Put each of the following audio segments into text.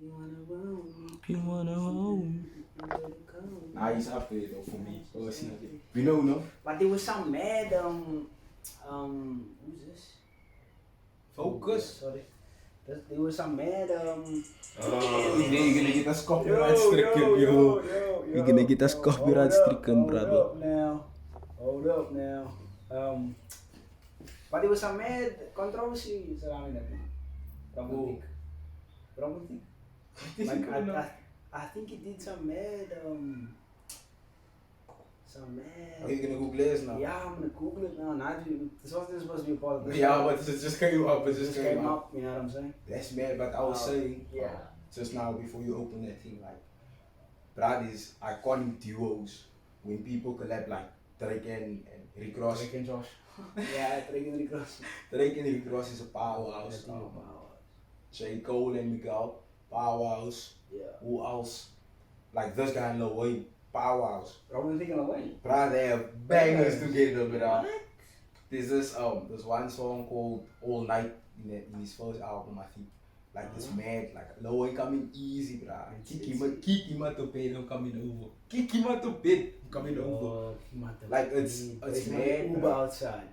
You wanna hold me? You wanna hold me? Nah, he's up there though for me. We know, no? But there was some mad who's this? Focus. Sorry. There was some mad You're gonna get us copyright stricken, yo. You're gonna get us copyright stricken, brother. Hold up now. But there was some mad controversy surrounding that man. Problematic. Like I think he did some mad Are you gonna Google this now? Yeah, I'm gonna Google it now. This wasn't supposed to be a part of the Yeah, but it just came up. It just came up, you know what I'm saying? That's mad, but I was saying, yeah. Just now before you open that thing, like, that is iconic duos when people collab like Drake and Rick Ross. Drake and Josh. Yeah, Drake and Rick Ross. Drake and Rick Ross is a powerhouse. J. Cole and Miguel, powerhouse. Yeah. Who else? Like this guy and Lil Wayne, powerhouse. Probably thinking Lil Wayne. Bruh, they have bangers together, bruh. There's this one song called All Night in his first album, I think. Like it's mad, like Lil Wayne coming easy, bruh. Kick him out the bed, I'm coming over. Kick him out the bed, I'm coming over. Like it's mad. Uber outside.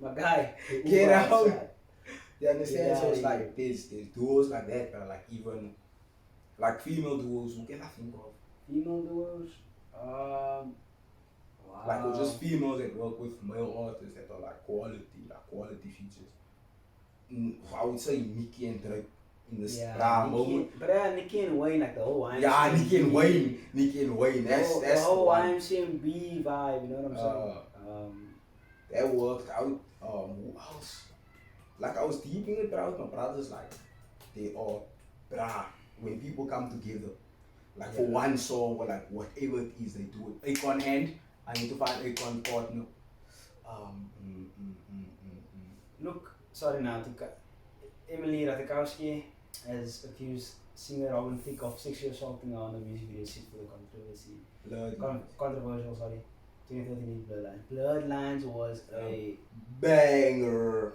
My guy. Get out. Outside. You understand? Yeah, so it's like there's duos like that, but like even like female duos, who can I think of? Female duos? Wow. Like or just females that work with male artists that are like quality features. I would say Nicki and Drake in this moment. But Nicki and Wayne, like the whole YMCMB. Yeah, Nicki and Wayne. That's the whole YMCMB vibe, you know what I'm saying? That worked out. Who else? Like I was deep in it, but my brothers like they are when people come together, like for one song or like whatever it is they do it. Akon hand, I need to find Akon partner. Look, sorry now, Emily Ratajkowski has accused singer Robin Thicke of sexually assaulting her on a music video shoot for the controversial, sorry. 2013 Bloodlines was a banger.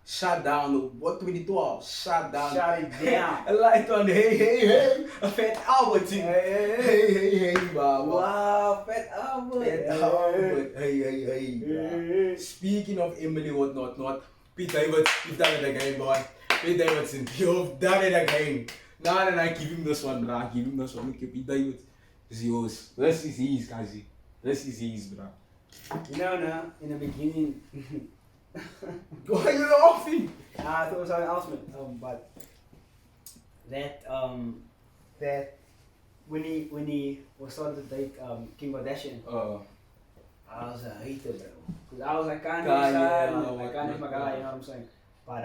Shut down what 2012? Shut it down. A light on hey. A Fat Albert. Hey, Baba. Wow, Fat Albert. Hey. Speaking of Emily, whatnot. Pete Davidson, you've done it again, boy. Pete Davidson, you've done it again. Nah, give him this one, bruh. Give him this one. Pete Davidson. This is yours. This is his, guys. This is his, bro. No, in the beginning. Why are you laughing? I thought it was an announcement. But that when he was starting to date Kim Kardashian, I was a hater, bro. Cause I was like Kanye's my guy, you know what I'm saying? But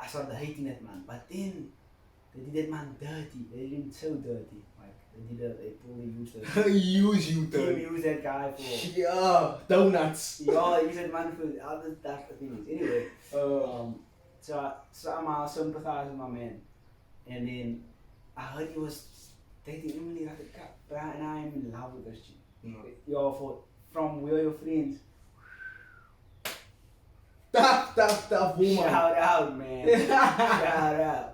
I started hating that man. But then they did that man dirty. They did him so dirty. They totally used it. Use that guy for donuts. Yeah, use that man for other type of things. Anyway, so I somehow sympathized with my man, and then I heard he was dating Emily Ratajkowski, and I am in love with this chick. From We Are Your Friends. Tough woman. Shout out, man. Shout out.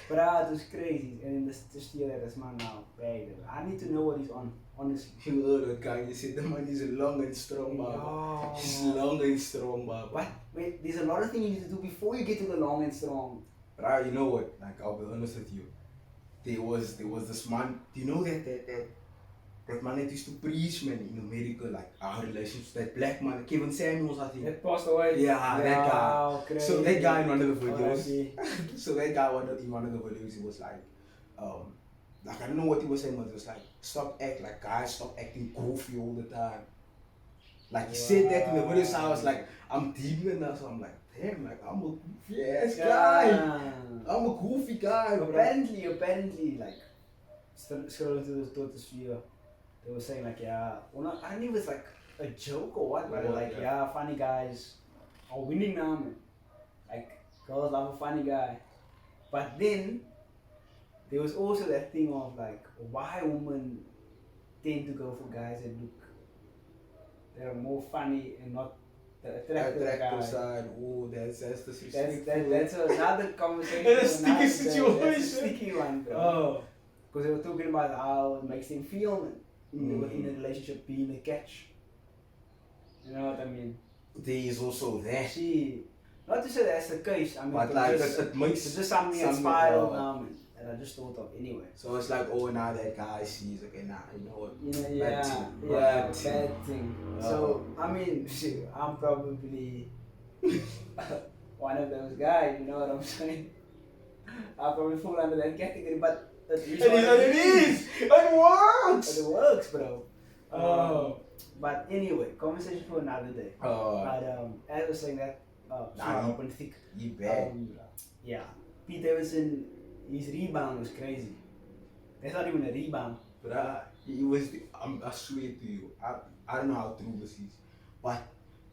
But it was crazy, and then to steal that this man now, baby. I need to know what he's on, honestly. You heard that guy, you said the man is long and strong, Baba. He's long and strong, Baba. What? Wait, there's a lot of things you need to do before you get to the long and strong. Right, you know what? Like, I'll be honest with you. There was this man, do you know that man that used to preach, man, in America, like our relationships, that black man, Kevin Samuels, I think. That passed away? Yeah, that guy. Crazy. So that guy in one of the videos, in one of the videos, he was like I don't know what he was saying, but it was like, stop acting goofy all the time. Like, he said that in the video, so I was like, I'm deep in that, so I'm like, damn, like, I'm a goofy ass guy. I'm a goofy guy. Apparently, like, scrolling through the Twitter sphere, they were saying like, I don't know if it was like a joke or what, but like, funny guys are winning now, man. Like, girls love a funny guy. But then, there was also that thing of like, why women tend to go for guys that are more funny and not attractive side. Oh, that's the that's another conversation. That's a sticky situation. That's a sticky one, bro. Oh. Because they were talking about how it makes them feel in a relationship being a catch. You know what I mean? There is also that. See, not to say that's the case. I mean, but like just, it makes it's just something that's spiraled now, and I just thought of anyway. So it's like, oh, now that guy sees, okay, nah, you know what? Bad thing. So I mean, shit, I'm probably one of those guys. You know what I'm saying? I probably fall under that category, but it is what it is. It works. It works, bro. But anyway, conversation for another day. But as I was saying that, open thick. You bad. Yeah, Pete Davidson, his rebound was crazy. That's not even a rebound. But it was. I swear to you, I don't know how true this is, but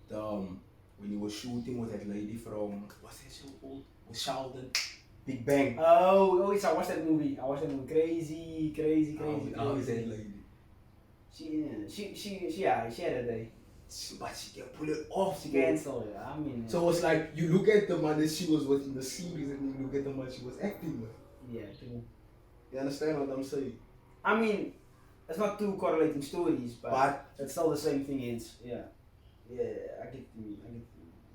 when he was shooting with that lady from what's that show called? With Sheldon. Big Bang. Oh, yes, I watched that movie. Crazy. How is that lady? She had a day. But she can pull it off. She cancelled it. I mean. So it's like you look at the man that she was with in the series, and you look at the man she was acting with. Yeah, true. You understand what I'm saying? I mean, it's not two correlating stories, but it's still the same thing. Yeah, I get you.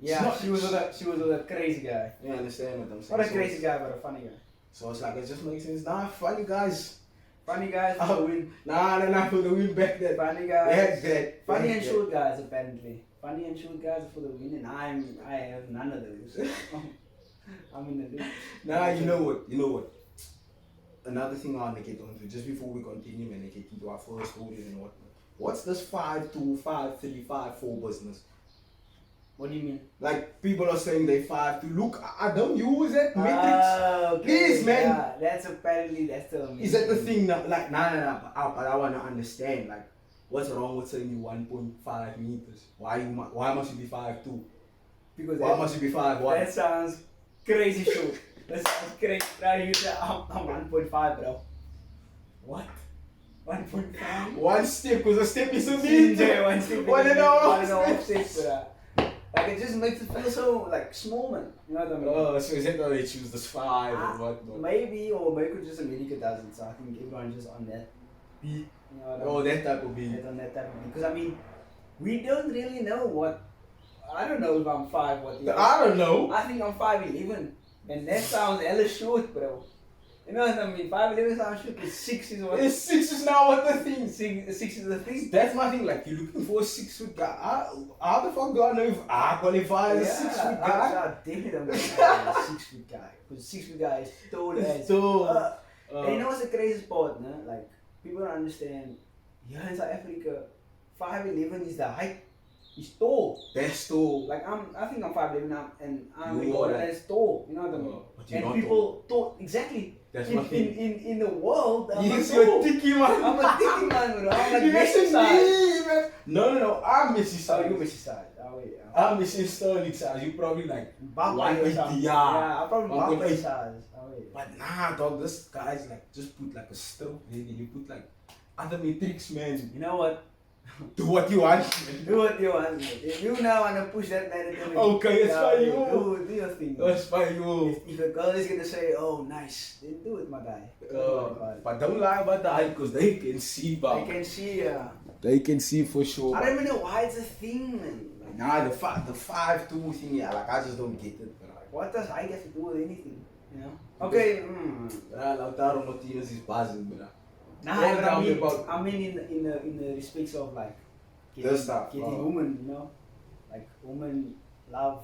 Yeah, she was with a crazy guy. You understand what I'm saying? Not a crazy guy, but a funny guy. So it's like, it just makes sense. Nah, funny guys. Funny guys for the win. Nah, for the win back then. Funny guys. Funny and short short guys, apparently. Funny and short guys are for the win, and I have none of those. I'm in the loop. Nah, you know what? Another thing I want to get onto, just before we continue and get into our first stories and whatnot. What's this 5-2, 5-3, 5-4 business? What do you mean? Like, people are saying they 5-2. Look, I don't use it. Metrics. Okay. Please, man. Yeah, that's the Is that the thing now? Like, nah. But I want to understand, like, what's wrong with saying you 1.5 meters? Why must you be 5'2"? Because why must you be 5'1"? That sounds crazy short. That sounds crazy. Right, you say I'm 1.5, bro. What? 1.5? One step, because a step is a meter. One step. One and a half steps, bro. Like, it just makes it feel so, like, small, man. You know what I mean? Oh, so is that why they choose this 5 or what? Maybe just America doesn't, so I think everyone's just on that beat. You know what I mean? That type of beat. On that type of beat. Because, I mean, we don't really know what... I don't know if I'm 5 what... I don't know. I think I'm 5'11". And that sounds hella short, bro. You know what I mean? 5'11" sounds short, but 6 is what... 6 is now what the thing. 6 is the thing. That's my thing, like, you're looking for a 6-foot guy. How the fuck do I know if I qualify as a 6-foot guy? I definitely don't qualify as a 6-foot guy. Because 6-foot guy is tall as... And you know what's the craziest part, no? Like, people don't understand. Here in South Africa, 5'11" is the height. He's tall. That's tall. Like I think I'm 5'11" now, and I'm regarded as tall. You know what I mean? But you're and not people thought exactly. That's in the world. Yes, you're a thicky man. I'm a thicky man, bro. I'm like you're Messi size. No. I'm Messi size. Oh, you're Messi size. Oh wait. I'm Messi Sterling size. You probably like 180. Yeah, I'm probably 180 size. Oh wait. But nah, dog. This guy's like just put like a stroke. You put like other metrics, man. You know what? Do what you want. Do what you want. If you now want to push that narrative, okay, it's for you. Do your thing. It's for you. If a girl is gonna say, "Oh, nice," then do it, my guy. But don't lie about the height, because they can see, bro. They can see, yeah. They can see for sure. I don't even know why it's a thing, man. Like, nah, the 5'2" thing, yeah. Like, I just don't get it. Bro. What does height have to do with anything? You know? Okay. Lautaro Martinez is buzzing, bro. Nah, I mean in the respects of like getting women, you know, like women love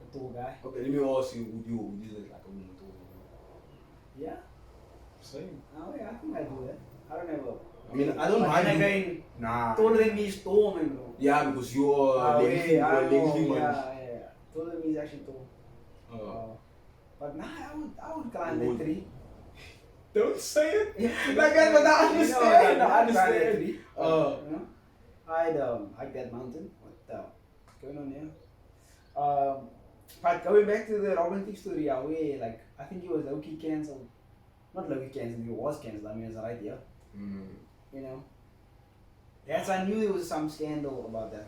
a tall guy. Okay, let me ask you, would you look like a woman tall? Yeah. Same. Oh yeah, I think I do that. I don't ever. I mean, I don't mind. Again, nah. Taller than me is tall, man, bro. Yeah, because you're lengthy, man. Yeah. Taller than me is actually tall. But nah, I would climb that tree. Don't say it like that, but I understand. I understand. You know? I'd hike that mountain. What's going on here? But going back to the romantic story, where like I think he was low-key cancelled. Not low-key cancelled, he was cancelled. I mean, it's right here. You know. Yes, I knew there was some scandal about that.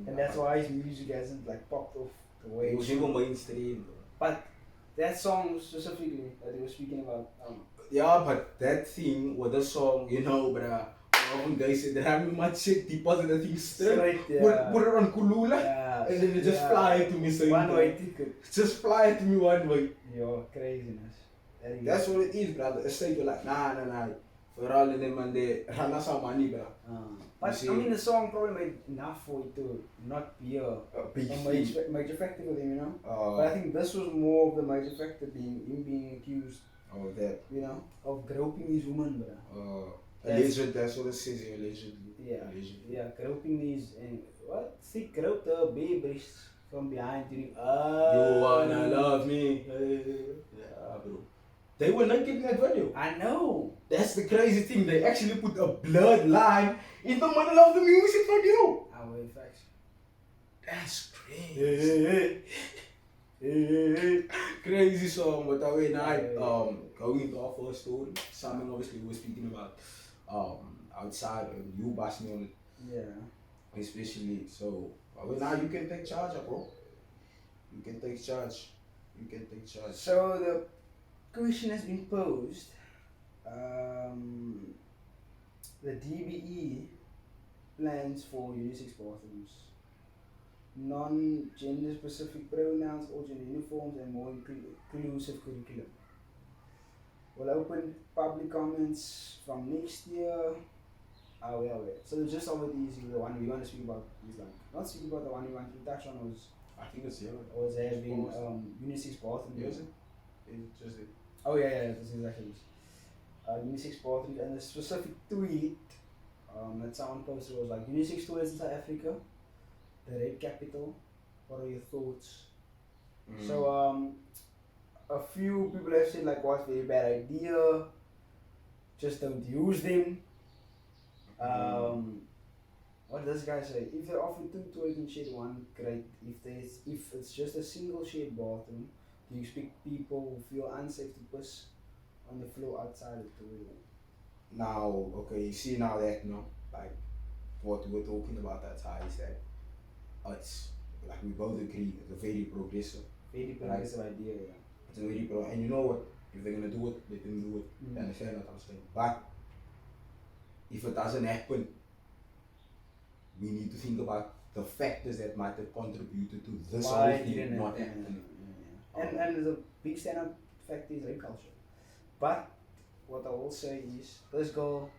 And that's why his music hasn't like popped off the way it was even mainstream. But that song specifically that they were speaking about. Yeah, but that thing with the song, you know, bruh. One guy said that having much shit deposit the thing straight, yeah. put it on Kulula, and then it just fly it to me. So one way ticket. Just fly it to me one way. Yo, craziness. That's what it is, brother. It's like you're like, nah. Vooral in them and they run us some money, bro. But I mean, the song probably made enough for it to not be a big major factor with him, you know. But I think this was more of the major factor being him being accused. Oh, that. You know, of groping these women, bro. Alleged, that's what it says, allegedly. Yeah. Allegedly. Yeah, groping these and what? She groped her baby breasts from behind you. You wanna love me? Yeah, bro. They were naked in that video. I know. That's the crazy thing. They actually put a bloodline in the middle of the music video. Facts. That's crazy. Crazy song, but I mean, going into our first story, something obviously we were speaking about outside, and you bashed me on it. Yeah. Especially, so, I mean, now you can take charge, bro. You can take charge. So the question has been posed. The DBE plans for unisex bathrooms, non-gender specific pronouns, or gender uniforms, and more inclusive curriculum. We'll open public comments from next year. So the gist of it is the one we want to speak about is like, not speak about the one we want to touch on was, I think it's here. Was there been unisex bathrooms? Is it? It's just it. Oh yeah, that's exactly it. Unisex bathrooms, and the specific tweet that someone posted was like, unisex toilets in South Africa, the red capital, what are your thoughts? So a few people have said like, what's a very bad idea, just don't use them. What does this guy say? If they offer 2 toilets in shared one, great. If it's just a single shared bathroom, do you expect people who feel unsafe to piss on the floor outside the toilet? Now, okay, you see now that, like what we're talking about that side is that it's like we both agree it's a very progressive idea, yeah. It's a very and you know what? If they're gonna do it, let them do it. You understand what I'm saying? But if it doesn't happen, we need to think about the factors that might have contributed to this whole thing not happening. And the big stand-up factor is rape culture. But what I will say is, this girl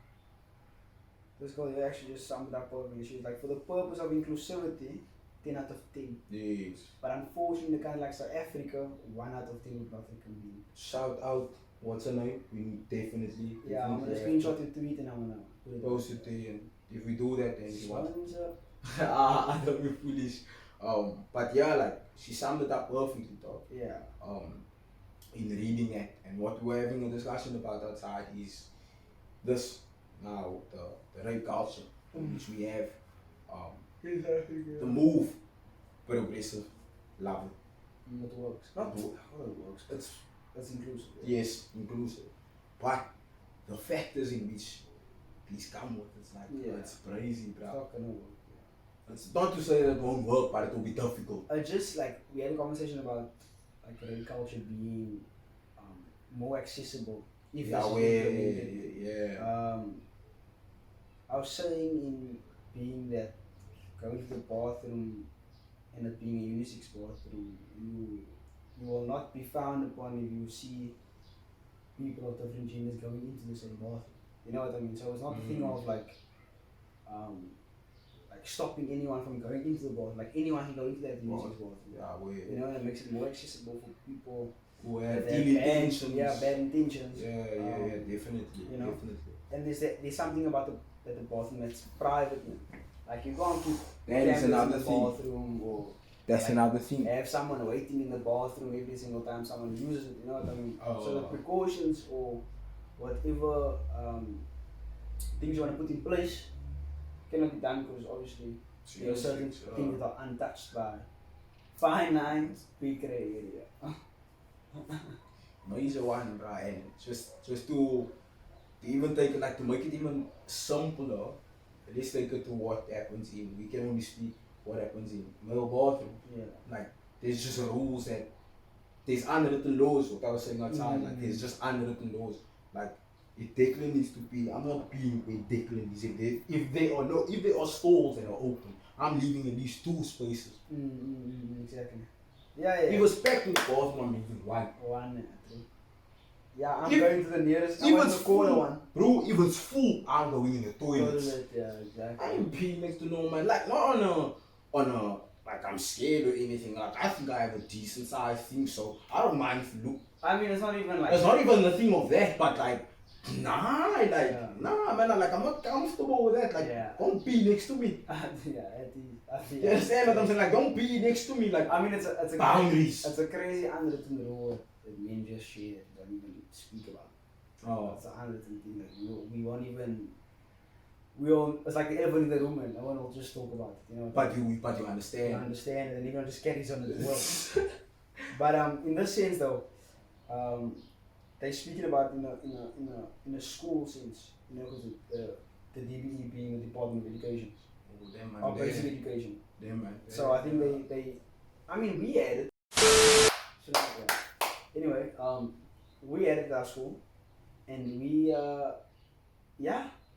actually just summed up perfectly. She's like, for the purpose of inclusivity, 10 out of 10. Yes. But unfortunately, kind of like South Africa, 1 out of 10 would not reconvene. Shout out, what's her name? We definitely. Yeah, I'm gonna screenshot the tweet and I'm gonna put it post it there. If we do that, then you want. I don't be foolish. But yeah, like she summed it up perfectly, dog. Yeah. In reading it, and what we're having a discussion about outside is this now the rape culture which we have. The move, progressive, love it. It works. Not how it works. It's inclusive. Yes, inclusive. But the factors in which these come with, it's like it's crazy, bro. It's not gonna work. It's not to say that it won't work, but it will be difficult. Just like we had a conversation about like rape culture being more accessible. If I was saying in being that going to the bathroom and it being a unisex bathroom, you will not be frowned upon if you see people of different genders going into the same bathroom. You know what I mean? So it's not a thing of like stopping anyone from going into the bathroom. Like anyone can go into that unisex bathroom. You know, and it makes it more accessible for people who have ill intentions. Bad intentions. Definitely. You know? Definitely. And there's something about the bathroom that's private. Like you can't keep that is another in the thing. Bathroom or that's another thing. Have someone waiting in the bathroom every single time someone uses it. You know what I mean? So the precautions or whatever things you want to put in place cannot be done because obviously there are certain things that are untouched by fine lines, big grey area. Major one, right? And just to even take it, like to make it even simpler, let's take it to what happens in. We can only speak what happens in male bathroom. Yeah. Like there's just rules that there's unwritten laws. What I was saying outside, like there's just unwritten laws. Like if Declan needs to pee, I'm not peeing where Declan is. If there are stalls that are open, I'm leaving at least 2 spaces. Exactly. Yeah. If it's packed in the bathroom, I'm leaving 1. Yeah, I'm going to the nearest. If it's the corner one. Bro, if it's full, I'm going in the toilet. Yeah, exactly. I ain't peeing next to no man. Like not on a like I'm scared or anything. Like I think I have a decent size thing, so I don't mind if you look. I mean, it's not even like. It's not even the thing of that, but like. Nah, man, like I'm not comfortable with that. Like, don't be next to me. You understand what I'm saying? Like, don't be next to me. Like, I mean, it's a boundaries. It's a crazy unwritten rule that men just share that don't even speak about. Oh, it's an unwritten thing that we won't even. It's like the elephant in the room, and no one will just talk about it. You know. But you understand. You understand, and then everyone just carries on as well. But in this sense, though. They're speaking about in a school sense, you know, because the DBE being the Department of Education, or basic education. So I think they, I mean, we had it. Anyway, we had it at our school, and we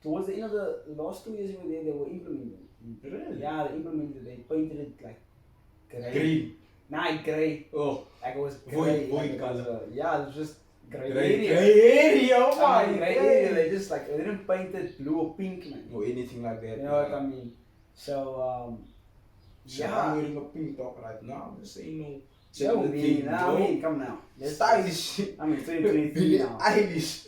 towards the end of the last 2 years we were there, they were implementing. Really? Yeah, they implemented. They painted it like green. Nah, grey. Oh, like it was grey. Void color. Yeah, it was just. Grey area, oh my grey area, they just like, they didn't paint it blue or pink, man. Or anything like that. You know what I mean? So, I'm wearing a pink top right now. I'm just saying no. I mean, come now. Stylish. I mean, 2023 now. Eilish.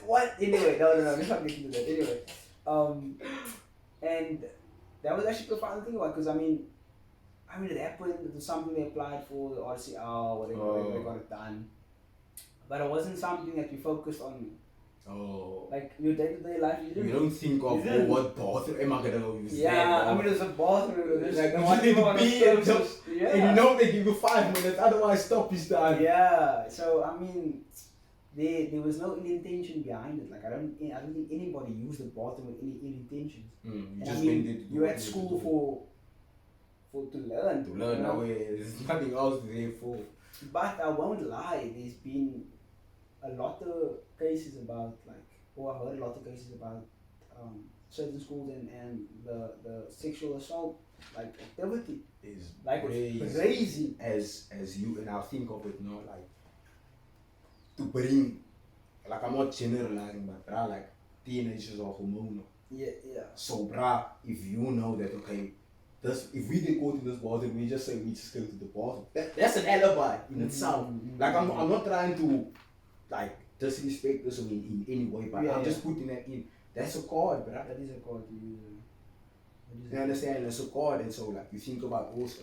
What? Anyway, no, let's not get into that. Anyway, and that was actually profound thing about, because I mean, it happened. It was something they applied for, the RCR, whatever, they got it done. But it wasn't something that we focused on. Oh. Like your day-to-day life, you don't think of what bathroom am I gonna use? Yeah, I mean, there's a bathroom. There's like, you need to be and you know they give you 5 minutes, otherwise stop is done. Yeah, so I mean, there was no ill intention behind it. Like I don't think anybody used the bathroom with any ill intentions. You're at school to learn. To learn, there's nothing else there for. But I won't lie, there's been a lot of cases about I've heard a lot of cases about certain schools and the sexual assault activity is crazy. As you and I think of it now, to bring, I'm not generalizing, but teenagers are hormonal. Yeah. So if you know that if we get caught in this bathroom, we just say we just go to the bathroom. That's an alibi in itself. I'm not trying to disrespect this in any way, but I'm just putting that in. That's a card, bruh. That is a card to use. You understand? That's a card, and so you think about also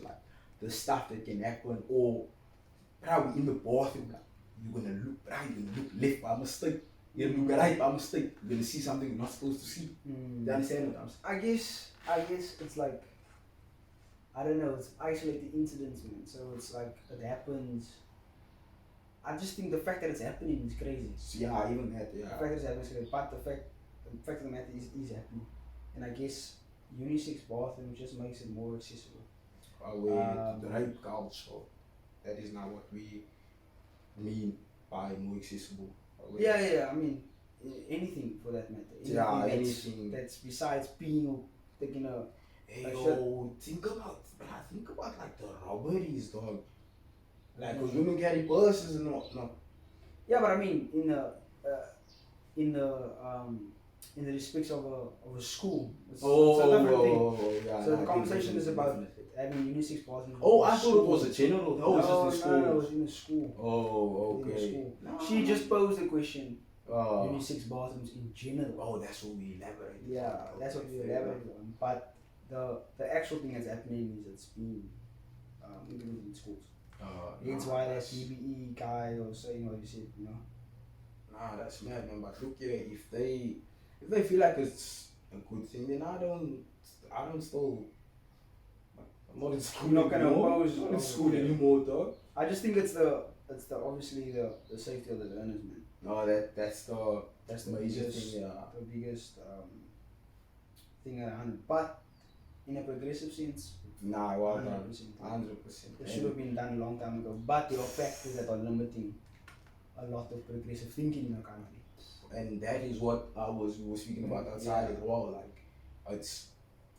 the stuff that can happen, or probably in the bathroom, you're gonna look left by mistake. You're gonna look right by mistake. You're gonna see something you're not supposed to see. You understand what I'm saying? I guess it's I don't know, it's isolated incidents, man. So it's it happens. I just think the fact that it's happening is crazy. Yeah, even that, yeah. The fact that it's happening is crazy, but the fact of the matter is happening. And I guess unisex bathroom just makes it more accessible. The rape culture, that is not what we mean by more accessible. Yeah, I mean, anything for that matter. Anything that's besides peeing or taking a... think about the robberies, dog. Cause women carry purses and not. Yeah, but I mean, in the respects of a school, it's a different thing. Yeah. So the conversation is about having unisex bathrooms. I thought it was a general. No, it was in the school. Oh, okay. In the school. No. She just posed the question. Unisex bathrooms in general. Oh, that's what we elaborate. Yeah, that's what we elaborate on. But the actual thing that's happening is it's being implemented in schools. That's why that DBE guy was saying what you said, you know. Nah, that's mad, man. But look here, if they feel like it's a good thing, then I don't still. I'm not in school. You're not gonna oppose. I'm not in school anymore, dog. I just think it's the it's obviously the safety of the learners, man. No, that's the major biggest, thing, yeah. The biggest thing around it. But in a progressive sense, Nah, well 100%. done. 100%. It should have been done a long time ago. But there are factors that are limiting a lot of progressive thinking in our country. And that is what we were speaking about outside as well. Like, it's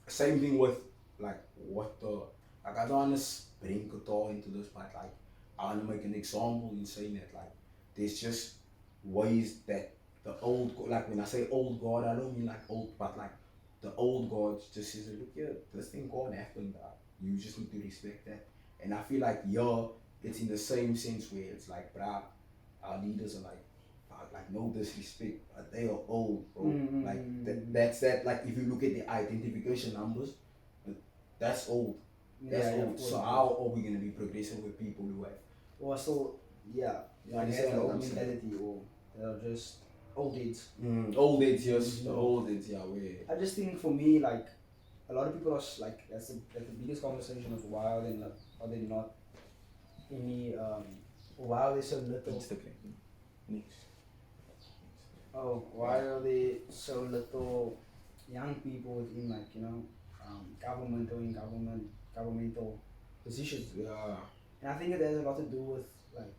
same thing with like I don't want to bring Qatar into this, but like I want to make an example in saying that like there's just ways that the old, like when I say old God, I don't mean like old, but like the old God just says, look here, this thing can't happen, bro. You just need to respect that. And I feel like it's in the same sense where it's like, bro, our leaders are like no disrespect, but they are old, bro. Mm-hmm. Like that's that. Like if you look at the identification numbers, that's old. That's old. So how are we gonna be progressive with people who have? Or so yeah, like understand old what I'm saying? mentality, or they're just old heads. Old heads, yes, the old heads, yeah. I just think for me, like a lot of people are like that's the biggest conversation of why are they not any why are they so little? Oh, why are there so little young people within, like, you know, governmental positions? Yeah. And I think it has a lot to do with like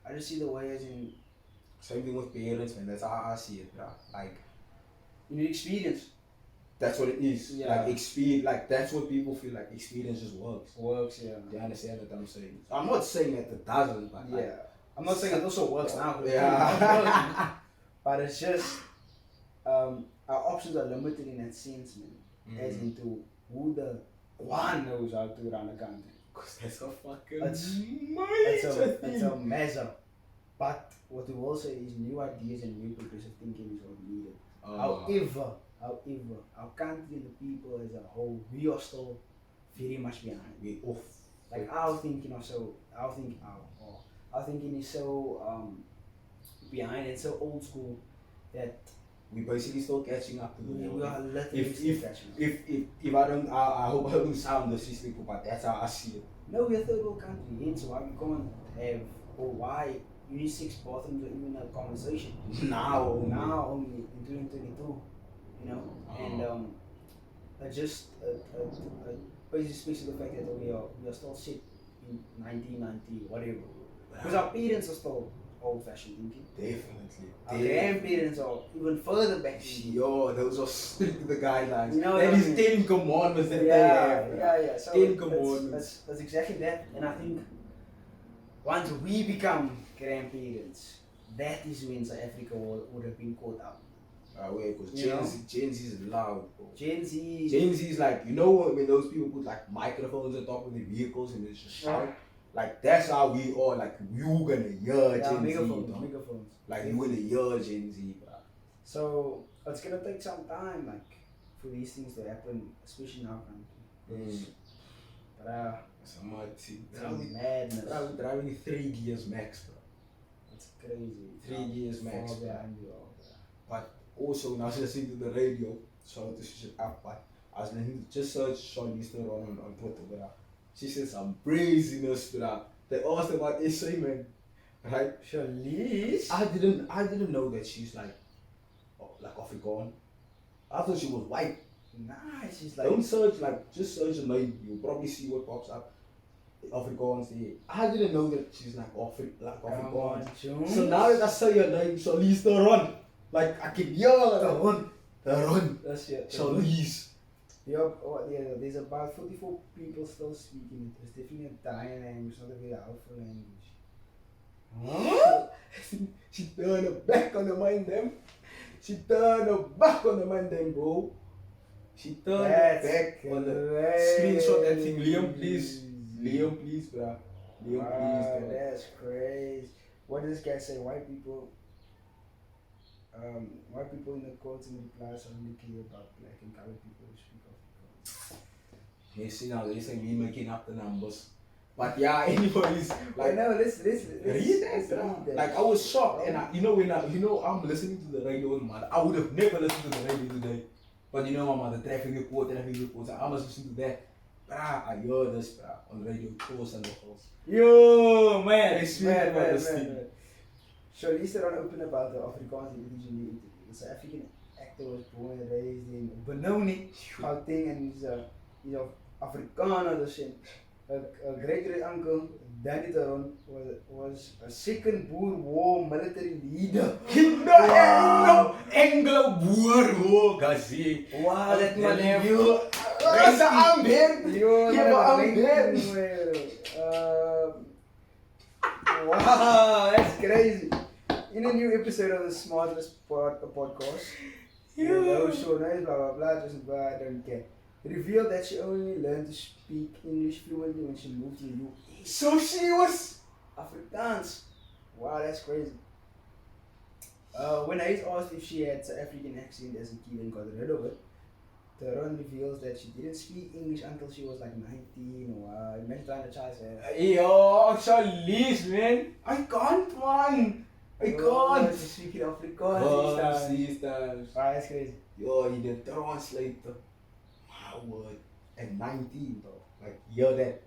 I just see the way as in same thing with parents, man. That's how I see it, bro. Like you need experience. That's what it is. Yeah. Like experience, like that's what people feel like. Experience just works. Yeah. Do you understand what I'm saying? I'm not saying that it doesn't, but yeah. Like, I'm not saying it also works now. Yeah. But it's just our options are limited in that sense, man. As into who the one knows how to run a country. Cause that's a fucking it's a measure. But what we will say is new ideas and new progressive thinking is what needed. However, our country and the people as a whole, we are still very much behind. We're off. Like our thinking is so behind and so old school that we basically still catching up to the world. We are literally still catching up. If I don't, I hope I don't sound disrespectful, but that's how I see it. No, we're a third world country, hence why we can't have, or why you need 6 bathrooms or even a conversation. Now only in 2022, you know, and it just basically speaks to the fact that we are still shit in 1990, whatever. Because our parents are still old-fashioned thinking. Definitely. Our grandparents are even further back. Yo, those are strict to the guidelines. You know that is 10 commandments that they have. Yeah. So 10 commandments. That's exactly that. And I think once we become grandparents, that is when South Africa would have been caught up. Because Gen Z is loud, bro. Gen Z is like, you know when those people put like microphones on top of the vehicles and it's just shout? Like that's how we are, like you gonna hear Gen megaphones. Like you gonna hear Gen Z, bro. So it's gonna take some time, like, for these things to happen, especially in our country. It's a mad thing. It's madness. Bro, we're driving 3 gears max, bro. It's crazy. 3 gears max, bro. But also, when I was listening to the radio, so to switch it up, but I was listening to just search Charlize Theron on Twitter, bro. She said some craziness, bro. They asked about SA, man. Right? Charlize? I didn't know that she's like African. I thought she was white. Nah, she's like. Don't search, like, just search her name. You'll probably see what pops up. Afrikaans there. I didn't know that she's like Afrikaans. So now that I say her name, Charlize Theron, like I can hear Theron. That's it. Charlize. Yeah, there's about 44 people still speaking it. It's definitely a dying language, not a very helpful language. Huh? She turned her back on the mind them. She turned her back on the mind them, bro. She turned her back on the screenshot that thing. Liam, please, bro. Liam, please. That's crazy. What does this guy say? White people in the courts and the class only care about black and colored people who speak Afrikaans. You see now they say we making up the numbers. But yeah, anyways, like no, let's read that. Like I was shocked, and I'm listening to the radio with my mother. I would have never listened to the radio today, but you know my mother traffic report. So I must listen to that. Bruh, I hear this, bruh. on the radio, tours and the house. Yo, man. They speak about this thing. Charlize Theron opened about the Afrikaans interview. The South African actor was born and raised in Benoni, Gauteng, and he's Afrikaner. Dus a great uncle, Danny Theron, was a second Boer War military leader. Anglo-Boer War, Gazi. Wow, that man, you. That's an armband. Wow, that's crazy. In a new episode of the Smartest podcast, blah blah blah, just blah, I don't care. Revealed that she only learned to speak English fluently when she moved to the US. So she was Afrikaans. Wow, that's crazy. When I was asked if she had South African accent as a kid and got rid of it, Theron reveals that she didn't speak English until she was like 19. Wow, imagine trying to try to yo, Charlize, man. I can't, man. I can't. She's speaking Afrikaans these times. Wow, that's crazy. Yo, he did translator. My word. At 19, though. Like, hear that.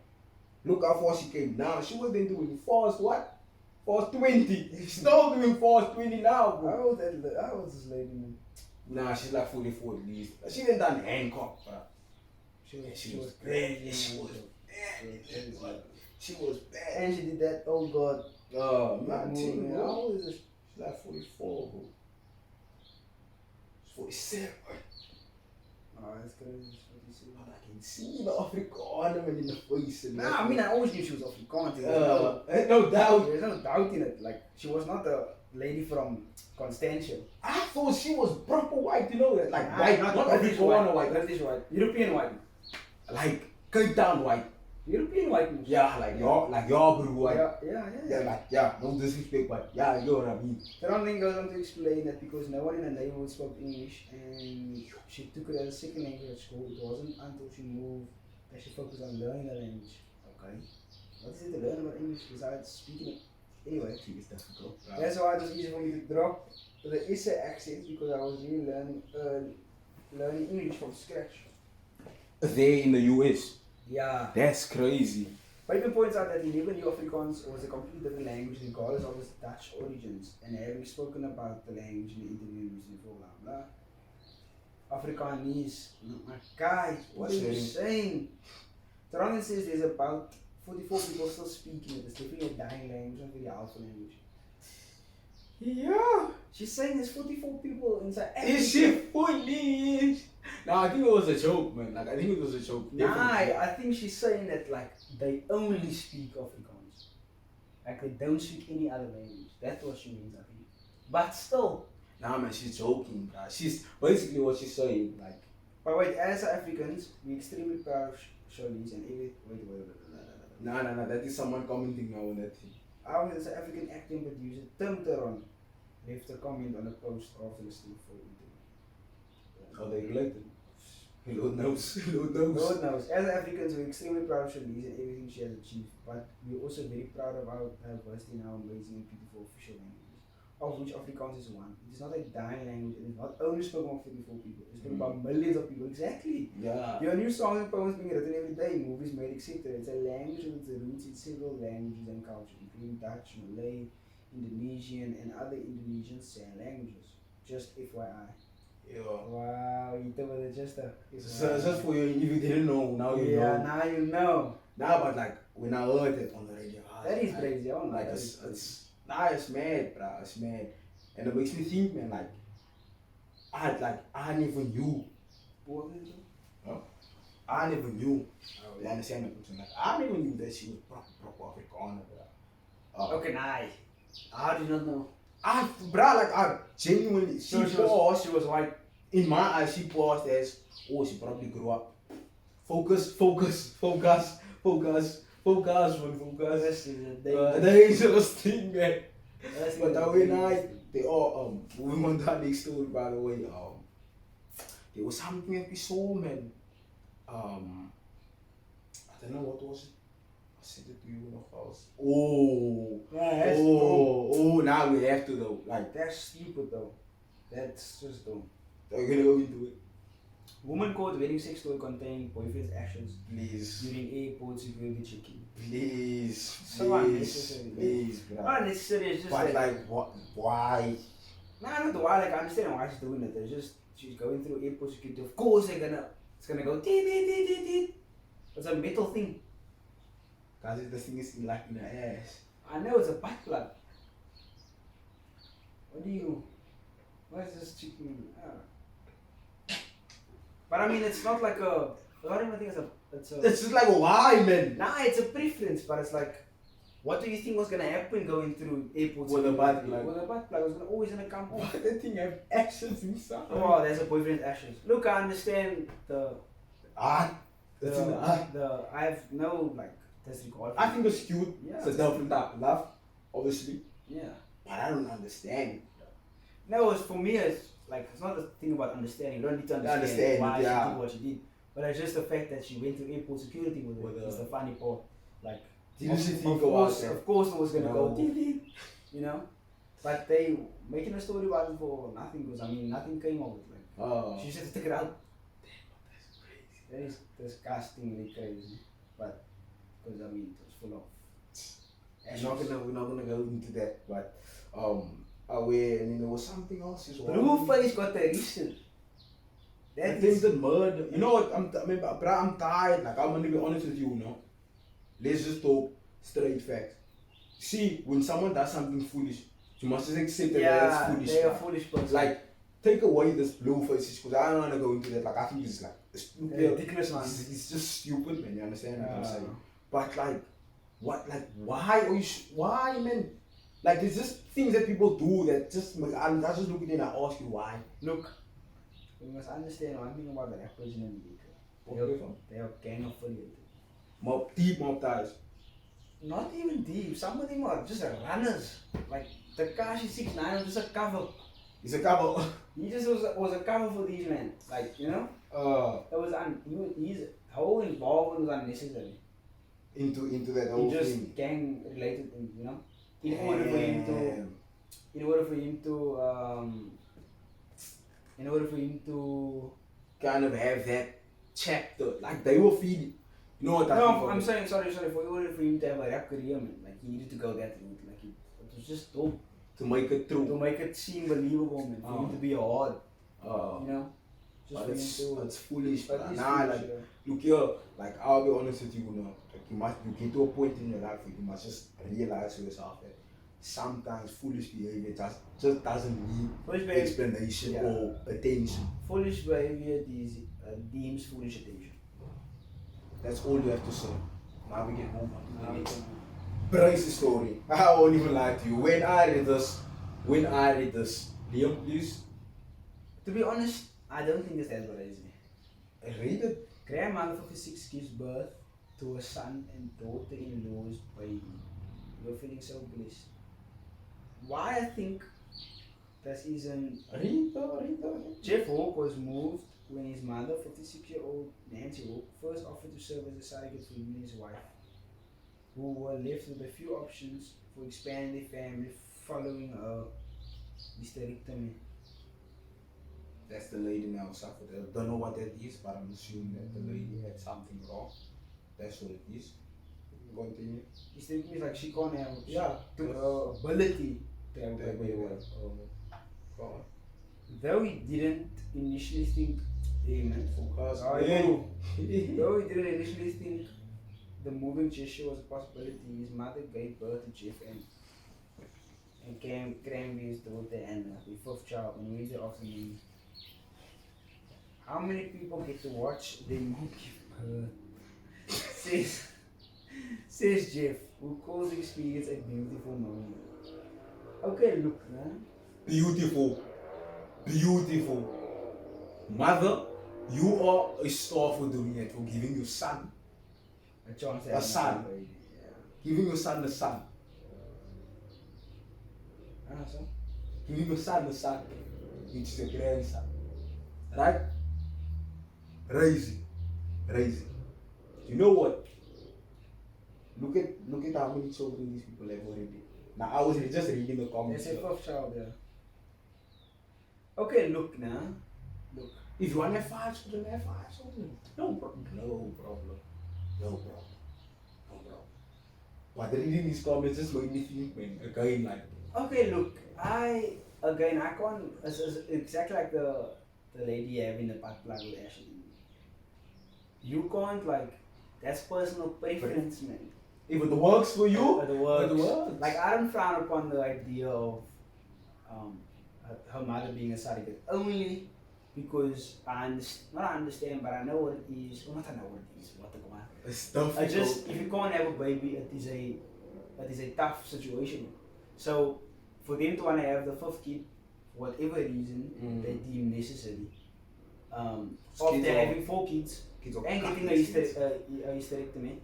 Look how far she came now. She was then doing fast what? Fast 20. She's still doing fast 20 now, bro. How old is this lady, man? Nah, she's like 44 at least. She didn't done Hancock, bro. She was bad. crazy. She was bad. And she did that, oh god. Man, How old is this? She's like 44, bro. She's 47. Oh, that's crazy. But I can see the Afrikaner in the face. Nah, I mean, I always knew she was Afrikaans. No doubt. There's no doubt in it. Like, she was not a lady from Constantia. I thought she was proper white, you know that? Like, white, not British Afrikaner white. British white. European white. Like, Cape Town white. European white. Yeah, like your bro white. Yeah, no disrespect, but yeah, you know what I mean. Theron then goes on to explain that because no one in the neighborhood spoke English and she took it as a second language at school, it wasn't until she moved that she focused on learning the language. Okay. What is it to learn about English besides speaking it? Anyway, it's difficult. that's why it was easy for me to drop the Issa accent because I was really learning English from scratch. There in the US. Yeah. That's crazy. Piper points out that he never knew Afrikaans was a completely different language regardless of its Dutch origins, and having spoken about the language in the interviews before, blah blah. Afrikaans, my guy, what are you saying? Theron says there's about 44 people still speaking it. It's definitely a dying language, not really a helpful language. Yeah. She's saying there's 44 people inside Africa. Is she fully? No, I think it was a joke, man. Like, I think it was a joke. Nah, I think she's saying that like they only speak Afrikaans. Like they don't speak any other language. That's what she means, I think. But still. Nah, man, she's joking, bro. She's basically what she's saying, like. But wait, as Africans, we're extremely proud of Charlize and every. Wait. Nah, that is someone commenting now on that thing. Our South African acting producer Tim Theron left a comment on a post after listening for the interview. Are they related? Lord knows. Lord knows. As Africans, we're extremely proud of Charlize and everything she has achieved, but we're also very proud of our diversity in our amazing and beautiful official languages, of which Afrikaans is one. It is not a dying language, it is not only spoken by 34 people, it's spoken by millions of people. Exactly. Yeah. There are new songs and poems being written every day, movies made, etc. It's a language with its roots in several languages and cultures, including Dutch, Malay, Indonesian, and other Indonesian San languages. Just FYI. Yeah. Wow, you thought it was just a. So just for you, if you didn't know, now you know. Yeah, now you know. Nah, but like when I heard it on the radio, that is crazy. Oh, like it's mad, bro. It's mad, and it makes me think, man. Like I never knew. What was it? Huh? I never knew. You understand what I'm saying? Like I never knew that she was proper Afrikaner, bro. Okay, nice. How do you not know? I genuinely. She was white. In my eyes, she paused as, oh, she probably grew up. Focus. This is a dangerous thing, man. But when they all, moving on to that next story, by the way, there was something that we saw, man. I don't know what was it. I sent it to you in the house. Now we have to though. Like that's stupid though. That's just dumb. Are you gonna go into it? Woman caught wearing sex toy containing boyfriend's actions Please. during airport security checking. Please. So unnecessary. Please, bro. Not necessary, it's just but like, what? Why? Nah, not why. Like I understand why she's doing it. It's just she's going through airport security. Of course it's gonna go dee dee dee dee dee. It's a metal thing. Cause the thing is like in her ass. I know it's a butt plug. What is this chicken? But I mean, it's not like a. I don't even think it's a. It's just like why, man? Nah, it's a preference, but it's like, what do you think was gonna happen going through airports? With a butt plug. With a butt plug, it was always gonna come off. But that thing have actions inside. Oh, there's a boyfriend's actions. Look, I understand the. That's in the art. I have no like disregard. I think it's cute. Yeah. It's a different type of love, obviously. Yeah. But I don't understand. No, it's for me. It's like it's not the thing about understanding. You don't need to understand why she did what she did. But it's just the fact that she went through airport security with it. It's the funny part. Like, didn't she think of course it was gonna go dee, you know. But they making a story about it for nothing because I mean nothing came of it. Like, she just took it out. That is disgustingly crazy, but because I mean it was full of. We're not gonna go into that, but aware and there was something else as well. Blueface got the reason. That is the murder. You know what? I'm tired. Like I'm gonna be honest with you, Let's just talk straight facts. See, when someone does something foolish, you must just accept that it's foolish. They're a foolish person. Like, take away this Blueface because I don't wanna go into that. Like I think it's like ridiculous, man. It's just stupid, man. You understand what I'm saying? But like, what? Like, why? Why, man? Like, there's just things that people do that just. I just look at it and I ask you why. Look, you must understand one thing about the rappers in America. They are gang affiliated. Deep mob ties. Not even deep. Some of them are just runners. Like Tekashi 6ix9ine was just a cover. He's a cover. He just was a cover for these men. Like, you know? It was his whole involvement was unnecessary. Into that whole thing. He just gang related things, you know? In order for him to kind of have that chapter, like they were feeding. You know what I mean? No, I'm saying sorry. In order for him to have a rap career, man, like he needed to go that route. Like it was just dope to make it true, to make it seem believable, man. For him to be hard, you know. Just but it's foolish. But look here, like I'll be honest with you, like you get to a point in your life where you must just realize to yourself that sometimes foolish behavior just doesn't need explanation or attention. Foolish behavior deems foolish attention. That's all you have to say. Now we can move on to the next. Crazy story. I won't even lie to you. When I read this, Liam, please. To be honest, I don't think it's that crazy. Read it. Grandmother 56 gives birth to a son and daughter-in-law's baby. You're feeling so blessed. Why I think this isn't... Read. Jeff Hawke was moved when his mother, 56-year-old Nancy Hawke, first offered to serve as a surrogate for him and his wife, who were left with a few options for expanding their family following a hysterectomy. That's the lady now suffered. I don't know what that is, but I'm assuming that the lady had something wrong. That's what it is. Continue. Hysterectomy is like she can't have the ability to have a baby. Though he didn't initially think though he didn't initially think the moving gesture was a possibility, his mother gave birth to Jeff and came with his daughter Anna, the fourth child, on Wednesday afternoon. How many people get to watch their mom give birth? Says Jeff, who calls the experience a beautiful moment. Okay, look, man. Beautiful. Mother, you are a star for doing it, for giving your son a chance. A son. Yeah. Giving your son a son. So? Giving your son a son, which is a grandson. Right? Raising. You know what? Look at how many children these people have already. Now I was just reading the comments. There's a fourth child there. Okay, look now. If you want to have 5 children, have 5 children. No problem. No problem. No problem. No problem. But reading these comments just made me think, man, again, like. Okay, look, I can't, it's exactly like the lady having a butt plug with Ashley. You can't, like, that's personal preference, man. If it works for you, it works. Like, I don't frown upon the idea of her mother being a surrogate, only because I understand, but I know what it is. Well, not I know what it is, what the one. It's difficult. If you can't have a baby, it is a tough situation. So, for them to want to have the 5th kid, whatever reason they deem necessary, after having 4 kids and getting a hysterectomy,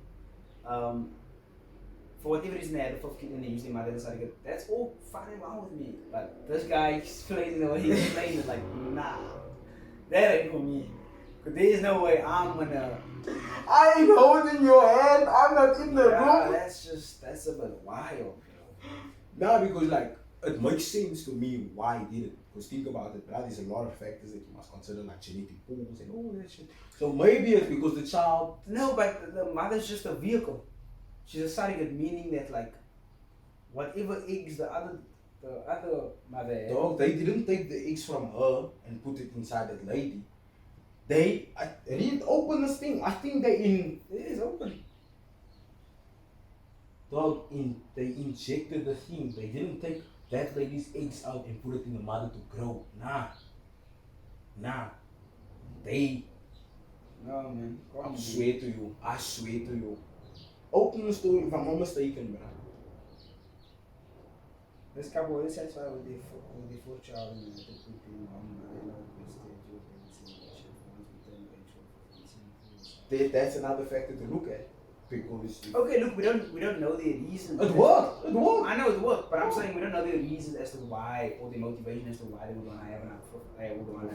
for whatever reason they had the 5th kid and they used their mother as a surrogate, that's all fine and well with me. But this guy explained the way he explained it, like, nah, that ain't for me. Because there is no way I'm gonna. I ain't holding your hand, I'm not in the room. That's a bit wild. Nah, because like, it makes sense to me why he did it. Because think about it, right? There's a lot of factors that you must consider, like genetic pools and all that shit. So maybe it's because the child. No, but the mother's just a vehicle. She's a surrogate, meaning that like, whatever eggs the other mother had. Dog, they didn't take the eggs from her and put it inside that lady. They didn't open this thing. I think it is open. Dog, they injected the thing. They didn't take that lady's eggs out and put it in the mother to grow. Nah. No, man. I swear to you. Open the story if I'm not mistaken, bro. This couple is satisfied with their 4th child and they put in that's another factor to look at. Because okay, look, we don't know the reason. It worked. I know it worked, but I'm saying we don't know the reasons as to why, or the motivation as to why they would want to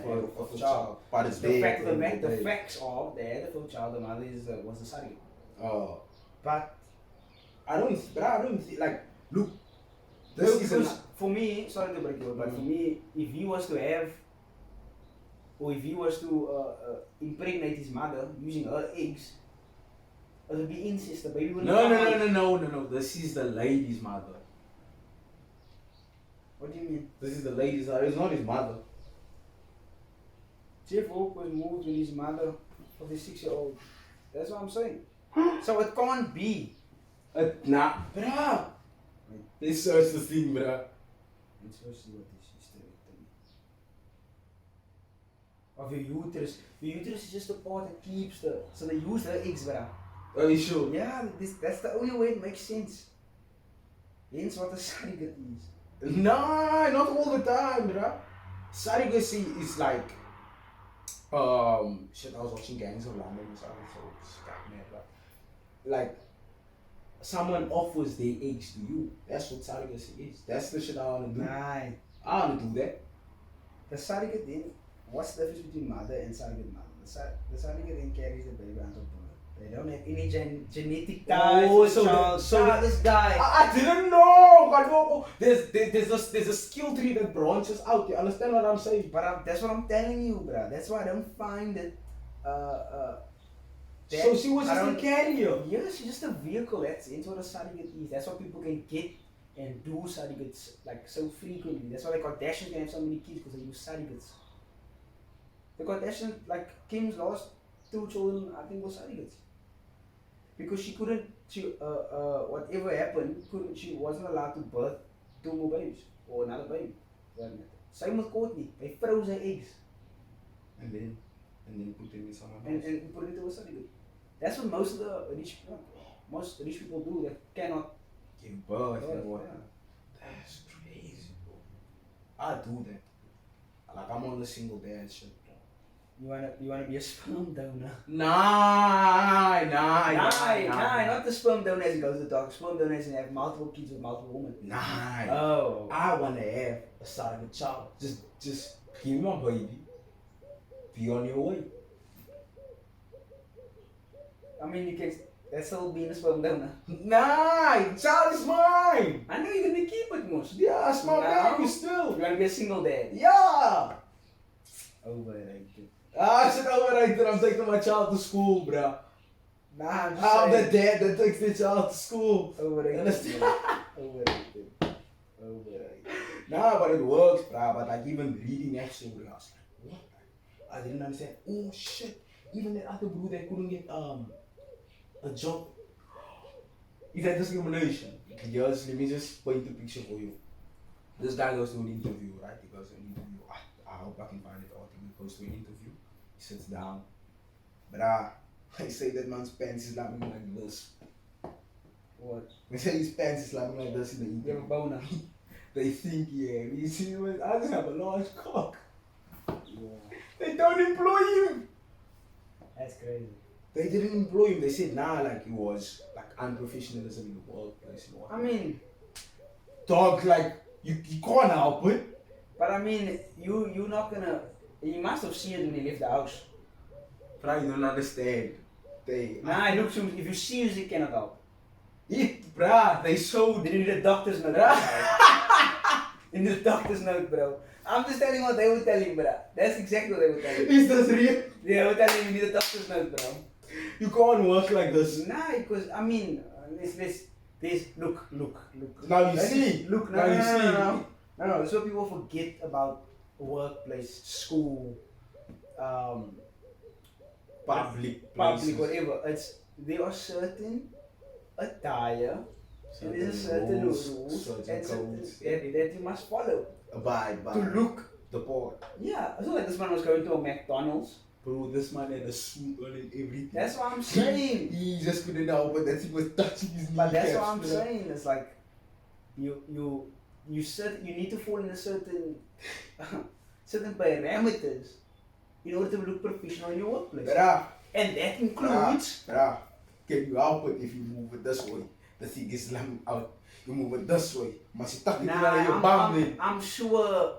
have a 4th child. But it's the facts are they had the 4th child. The mother was the surrogate. But I don't think like look. For me, sorry to break you, but for me, if he was to have, or if he was to impregnate his mother using her eggs, it would be incest. The baby wouldn't. No. This is the lady's mother. What do you mean? This is the lady's mother. It's not his mother. Jeff Oak was moved with his mother of the 6-year-old. That's what I'm saying. So it can't be. Nah, bruh. They search the thing, bruh. Let's go see what this hysterectomy. Of your uterus. Your uterus is just the part that keeps so they use the eggs, bruh. Are you sure? Yeah, that's the only way it makes sense. Hence what a surrogate is. Nah, not all the time, bruh. Surrogacy is like, shit, I was watching Gangs of London and stuff, so it's got mad, bruh. Like, someone offers their eggs to you. That's what surrogacy is. That's the shit I wanna do. Nah. I wanna do that. The surrogate then, what's the difference between mother and surrogate mother? The surrogate then carries the baby until birth. They don't have any genetic ties. This guy. I didn't know. There's a skill tree that branches out. You understand what I'm saying? But that's what I'm telling you, bro. That's why I don't find it. So she was just a carrier. Yeah, she's just a vehicle. That's what a surrogate is. That's why people can get and do surrogates like so frequently. That's why the Kardashians can have so many kids because they use surrogates. The Kardashians, like Kim's last 2 children, I think, were surrogates. Because she couldn't, whatever happened, she wasn't allowed to birth 2 more babies or another baby. Same with Courtney. They froze her eggs. And then put them in someone else. And put it into a surrogate. That's what most of the rich people do that cannot give birth and what. Yeah. That's crazy, bro. I do that. Like I'm on the single dad shit. You wanna be a sperm donor? Nah, not the sperm donor as it goes to the dog. Sperm donors and have multiple kids with multiple women. Nah. Oh. I wanna have a surrogate child. Just give me my baby. Be on your way. I mean, you can still be a sperm donor. Nah, child is mine. I know you're gonna keep it, most. Yeah, it's my baby still. You wanna be a single dad? Yeah. Overrated. I said overrated. I'm taking my child to school, bruh. Nah, I'm just I'm the saying. dad that takes their child to school. Overrated. Understand? Overrated. Overrated. Nah, but it works, bruh. But like even reading that story, I was like, what? I didn't understand. Oh shit! Even that other bro that couldn't get a job. Is that discrimination? Yes, let me just paint the picture for you. This guy goes to an interview, right? He goes to an interview. I hope I can find it article. He goes to an interview. He sits down. But I say that man's pants is slapping like this. What? They say his pants is slapping like this in the interview. You have a boner. They think, yeah, you see, I just have a large cock. Yeah. They don't employ him. That's crazy. They didn't employ him. They said, nah, like it was like unprofessionalism in the workplace. You know? I mean, dog, like you can't help it. but I mean, you're not gonna. You must have seen it when he left the house. But you don't understand. Nah, look, if you see it, you cannot help. Bruh, they showed. They need a doctor's note. They need a doctor's note, bro. I'm just telling what they would tell him, bro. That's exactly what they would tell him. Is this real? They would tell him you need a doctor's note, bro. You can't work like this. Nah, because I mean, look. Now you see. Look, now you see. No, that's what people forget about workplace, school, Public, whatever. There are certain attire, and there's a certain rules and codes, that you must follow abide by to look the part. Yeah, it's not like this man was going to a McDonald's. Bro, this man had a suit on and everything. That's what I'm saying. He just couldn't help it that he was touching his kneecaps. But that's what I'm saying. It's like you need to fall in a certain certain parameters in order to look professional in your workplace. And that includes. Can you help it if you move it this way? The thing is slamming out. You move it this way. I'm sure.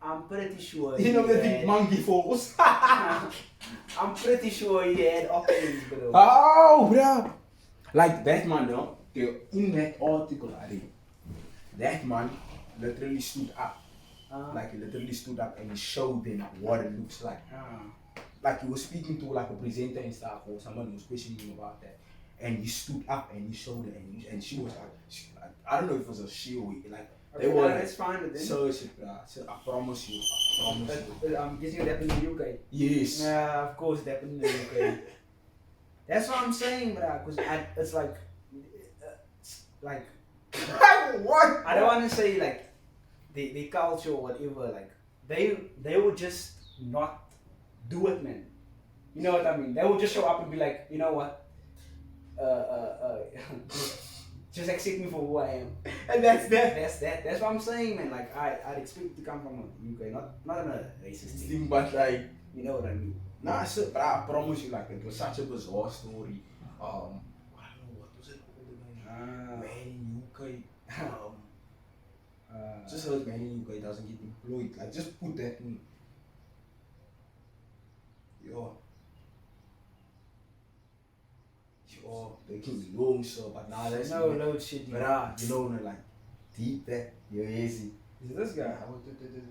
I'm pretty sure. You know the big monkey focus. I'm pretty sure he had options, bro. Oh, bro. Like that man, though. In that article, I think that man literally stood up. Like he literally stood up and he showed them what it looks like. Like he was speaking to like a presenter and stuff, or someone who was questioning him about that. And he stood up and he showed it, and she was like, I don't know if it was a she or like. They were like, that's fine with them. Search it, bro. I promise you. I'm guessing it happened in the UK. Yes. Yeah, of course it happened in the UK. That's what I'm saying, bro. Because it's like, what? I don't want to say like, the culture or whatever. Like they would just not do it, man. You know what I mean? They would just show up and be like, you know what? Just accept me for who I am. And that's that. That's what I'm saying, man. Like I'd expect it to come from the UK, not in a racist thing, but like, you know what I mean. Nah, so, but I promise you, like it was such a bizarre story. I don't know what was it called again. Man in UK. Just heard man in UK doesn't get employed. Like just put that in. Yo, they can long so, but now that's no load shit. But you know, like deep that you're easy. Is it this guy? This guy.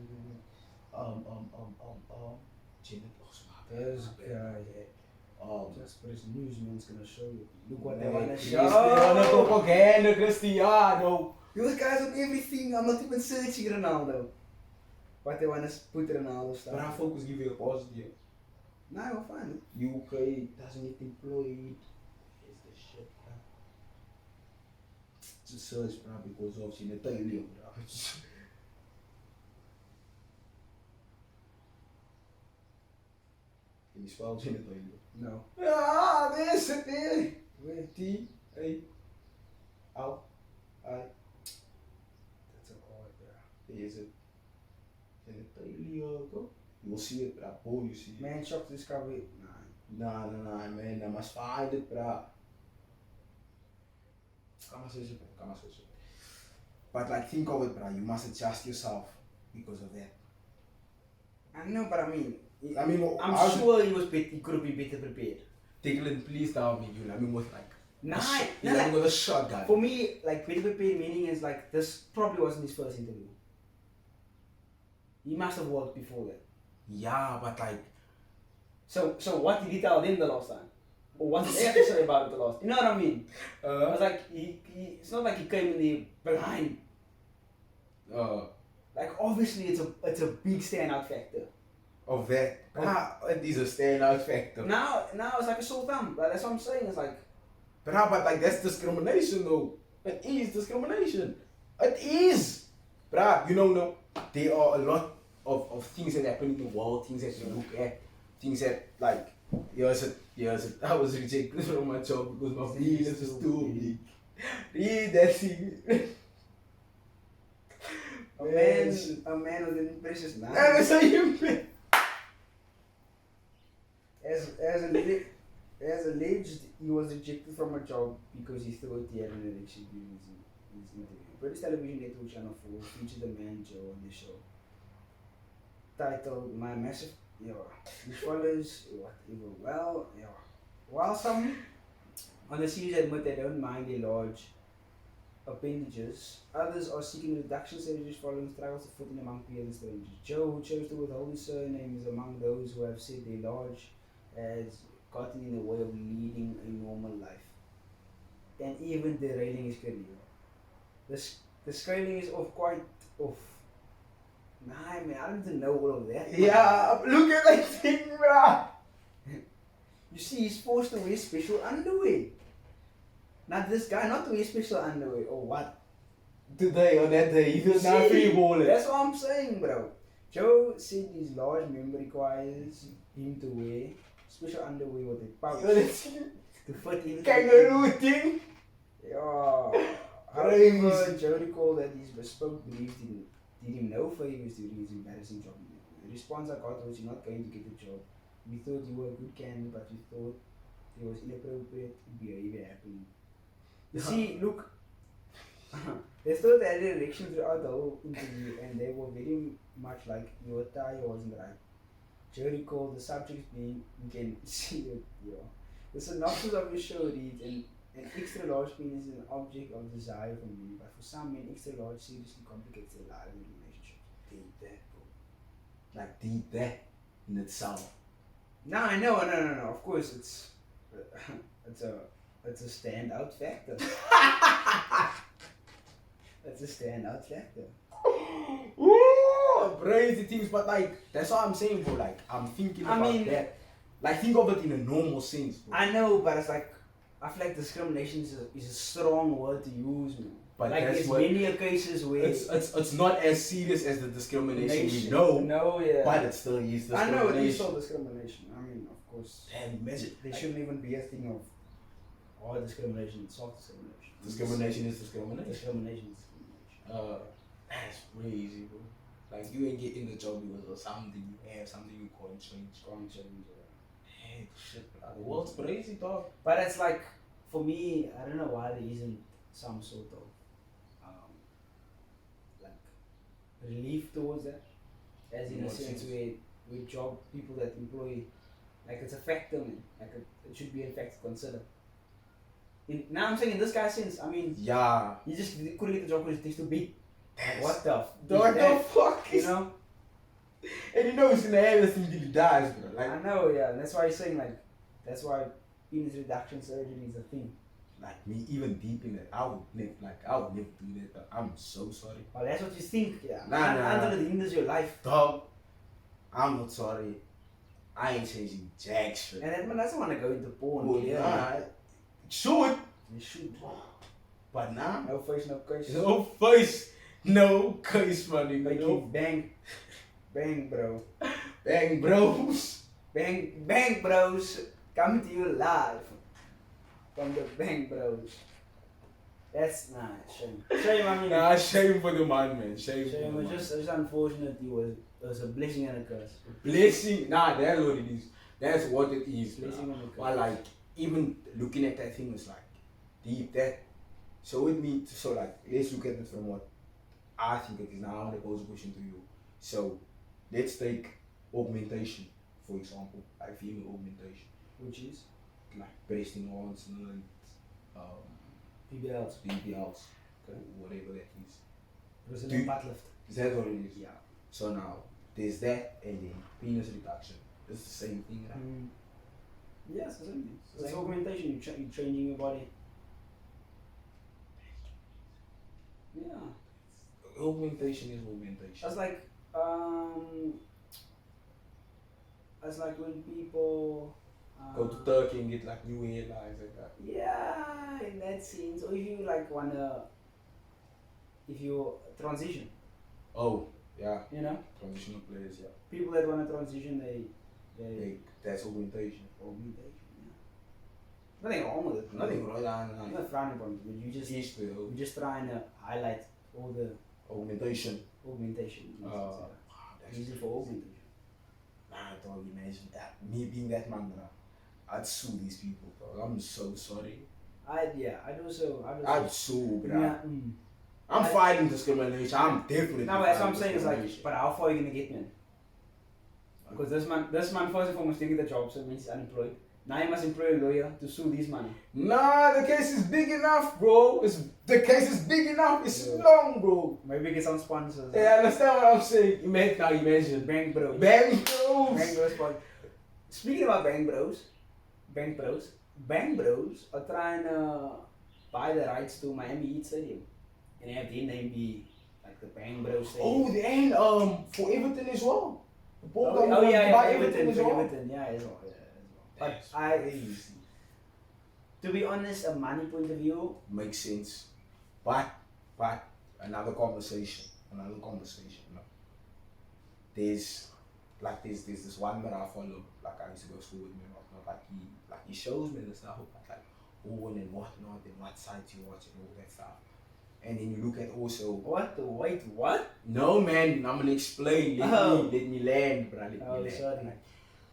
Just for his newsman's gonna show you. Look what they wanna show. Propaganda, Cristiano. Those guys on everything. I'm not even searching Ronaldo. But they wanna put Ronaldo stuff. But our focus give you a positive. Nah, I'm fine. UK doesn't get employed. It's the shit, bro. Just search, bro, because of Genitalia, bro. Can you spell Genitalia? No. There's it there. Where T A L I. That's a odd, bro. Is it Genitalia? Go. You'll see it, bro. Oh, you see it. Man, shock discovery. Nah, man. I must find it, bro. Come on, search it. But like, think of it, bro. You must adjust yourself because of that. I know, but I mean, I'm sure he could have been better prepared. Declan, please tell me, with like, nah, with a shotgun. For me, like, better prepared meaning is like, this probably wasn't his first interview. He must have worked before that. Yeah, but like, So what did he tell them the last time? Or what did they have to say about it the last? You know what I mean? I was like, it's not like he came in there behind. Like obviously it's a big standout factor. Of that, it is a standout factor. Now it's like a sore thumb. Like, that's what I'm saying. It's like, but like that's discrimination though. It is discrimination. It is. But no, there are a lot of things that happen in the world, things that you look at, things that like, I was rejected from my job because my penis was too big. Read that thing. a man with an precious man. That's how you mean. As alleged, he was rejected from a job because he thought he had an erection during his interview. British television network Channel 4 featured the man Joe on the show. Titled "My Massive," which follows whatever. While some on the series admit they don't mind their large appendages, others are seeking reduction strategies following struggles of footing among peers and strangers. Joe, who chose to withhold his surname, is among those who have said their large has gotten in the way of leading a normal life and even derailing his career. The scaling is quite off. Nah, man, I don't even know all of that. Yeah, look at that thing, bruh. You see, he's forced to wear special underwear. Not this guy, not to wear special underwear or what? Today or that day, he feels not free balling. That's what I'm saying, bro. Joe said his large member requires him to wear special underwear with a pouch to fit in. Kangaroo thing. Yeah. However, Joe recalled that his bespoke beliefs did him no favors during his embarrassing job. The response I got was, "You're not going to get the job. We thought you were a good candidate, but we thought there was inappropriate behavior happening." You see, look, they thought they had an erection throughout the whole interview, and they were very much like, your attire wasn't right. Joe recalled the subjects being, you can see it, The synopsis of your show reads, an extra large penis is an object of desire for many, but for some men, extra large seriously complicates their lives and relationships. Deep that, bro. Like deep that in itself. No, of course it's a standout factor. That's a standout factor. Ooh, crazy things, but like that's what I'm saying, bro. Like I'm thinking about that. Like think of it in a normal sense, bro. I know, but it's like I feel like discrimination is a strong word to use, man. But like there's many cases where it's not as serious as the discrimination we know. No, yeah. But it still is discrimination. I know it is still discrimination. I mean, of course. Damn, imagine. There shouldn't even be a thing of hard discrimination, soft discrimination. Discrimination is discrimination. Discrimination is discrimination. That's crazy, bro. Like you ain't getting the job because of something you have, something you can't change. Hey, shit, bro. The world's crazy, dog. But it's like, for me, I don't know why there isn't some sort of like relief towards that, as in a sense where job people that employ, like it's a factor, man. Like it should be a factor to consider. Now I'm saying in this guy's sense, I mean, yeah, he just couldn't get the job because it's too big. Like, what the fuck is, you know? And you know he's gonna have this until he dies, bro. Like, I know, yeah. That's why he's saying like, that's why penis reduction surgery is a thing. Like me, even deep in that, I would never do that. I'm so sorry. Oh, that's what you think, yeah. Nah. Until it hinders your life, dog. I'm not sorry. I ain't changing jack shit. And that man doesn't want to go into porn. Well, yeah. Should. You should. But nah. No face, no case. No face, no case, money. No. Bang, bro. Bang, bros. Bang, bros. Coming to you live from the Bang Bros. That's nice. Shame. I mean. Nah, shame for the man. Shame. It's just unfortunate. It was a blessing and a curse. Blessing? Nah, that's what it is. That's what it is. Blessing and a curse. But like, even looking at that thing is like deep. That so with me. So like, let's look at it from what I think it is. Now I want to pose a question to you. So let's take augmentation, for example, like female augmentation, which is like breast enhancement, BBLs, okay, whatever that is. Brazilian butt lift. Is that what it is? Yeah. So now there's that, and then penis reduction. It's the same thing, right? Yes, it's the same thing. It's augmentation. You're changing your body. Yeah. Augmentation is augmentation. That's like when people go to Turkey and get like new hairlines like that. Yeah, in that sense. Or if you like if you transition. Oh, yeah. You know? Transitional players, yeah. People that want to transition, that's augmentation. Augmentation, yeah. Nothing wrong with it. Nothing wrong with that. I'm not frowning upon it, but you're just trying to highlight all the augmentation. That's easy for augmentation. Nah, don't imagine that. Me being that man, bro. I'd sue these people, bro. I'm so sorry. I'd sue, bro. Yeah, I'm fighting discrimination. I'm definitely. No, that's what I'm saying is like, but how far are you gonna get, man? Because this man first and foremost didn't get the job, so it means he's unemployed. Now you must employ a lawyer to sue these man. Nah, the case is big enough, bro. The case is big enough. It's long, bro. Maybe get some sponsors. Yeah, understand what I'm saying? Imagine. Bang Bros. Bang Bros. Speaking about Bang Bros are trying to buy the rights to Miami Heat Stadium. And have their name be like the Bang Bros Stadium. Oh, and for Everton as well. Everton as well. Yeah, as well. But to be honest, a money point of view makes sense. But another conversation. No? There's this one that I follow, like I used to go to school with me, like he shows me the stuff like who and whatnot and what sites you watch and all that stuff. And then you look at also what? No man, I'm gonna explain. Let me land, bro. Sorry.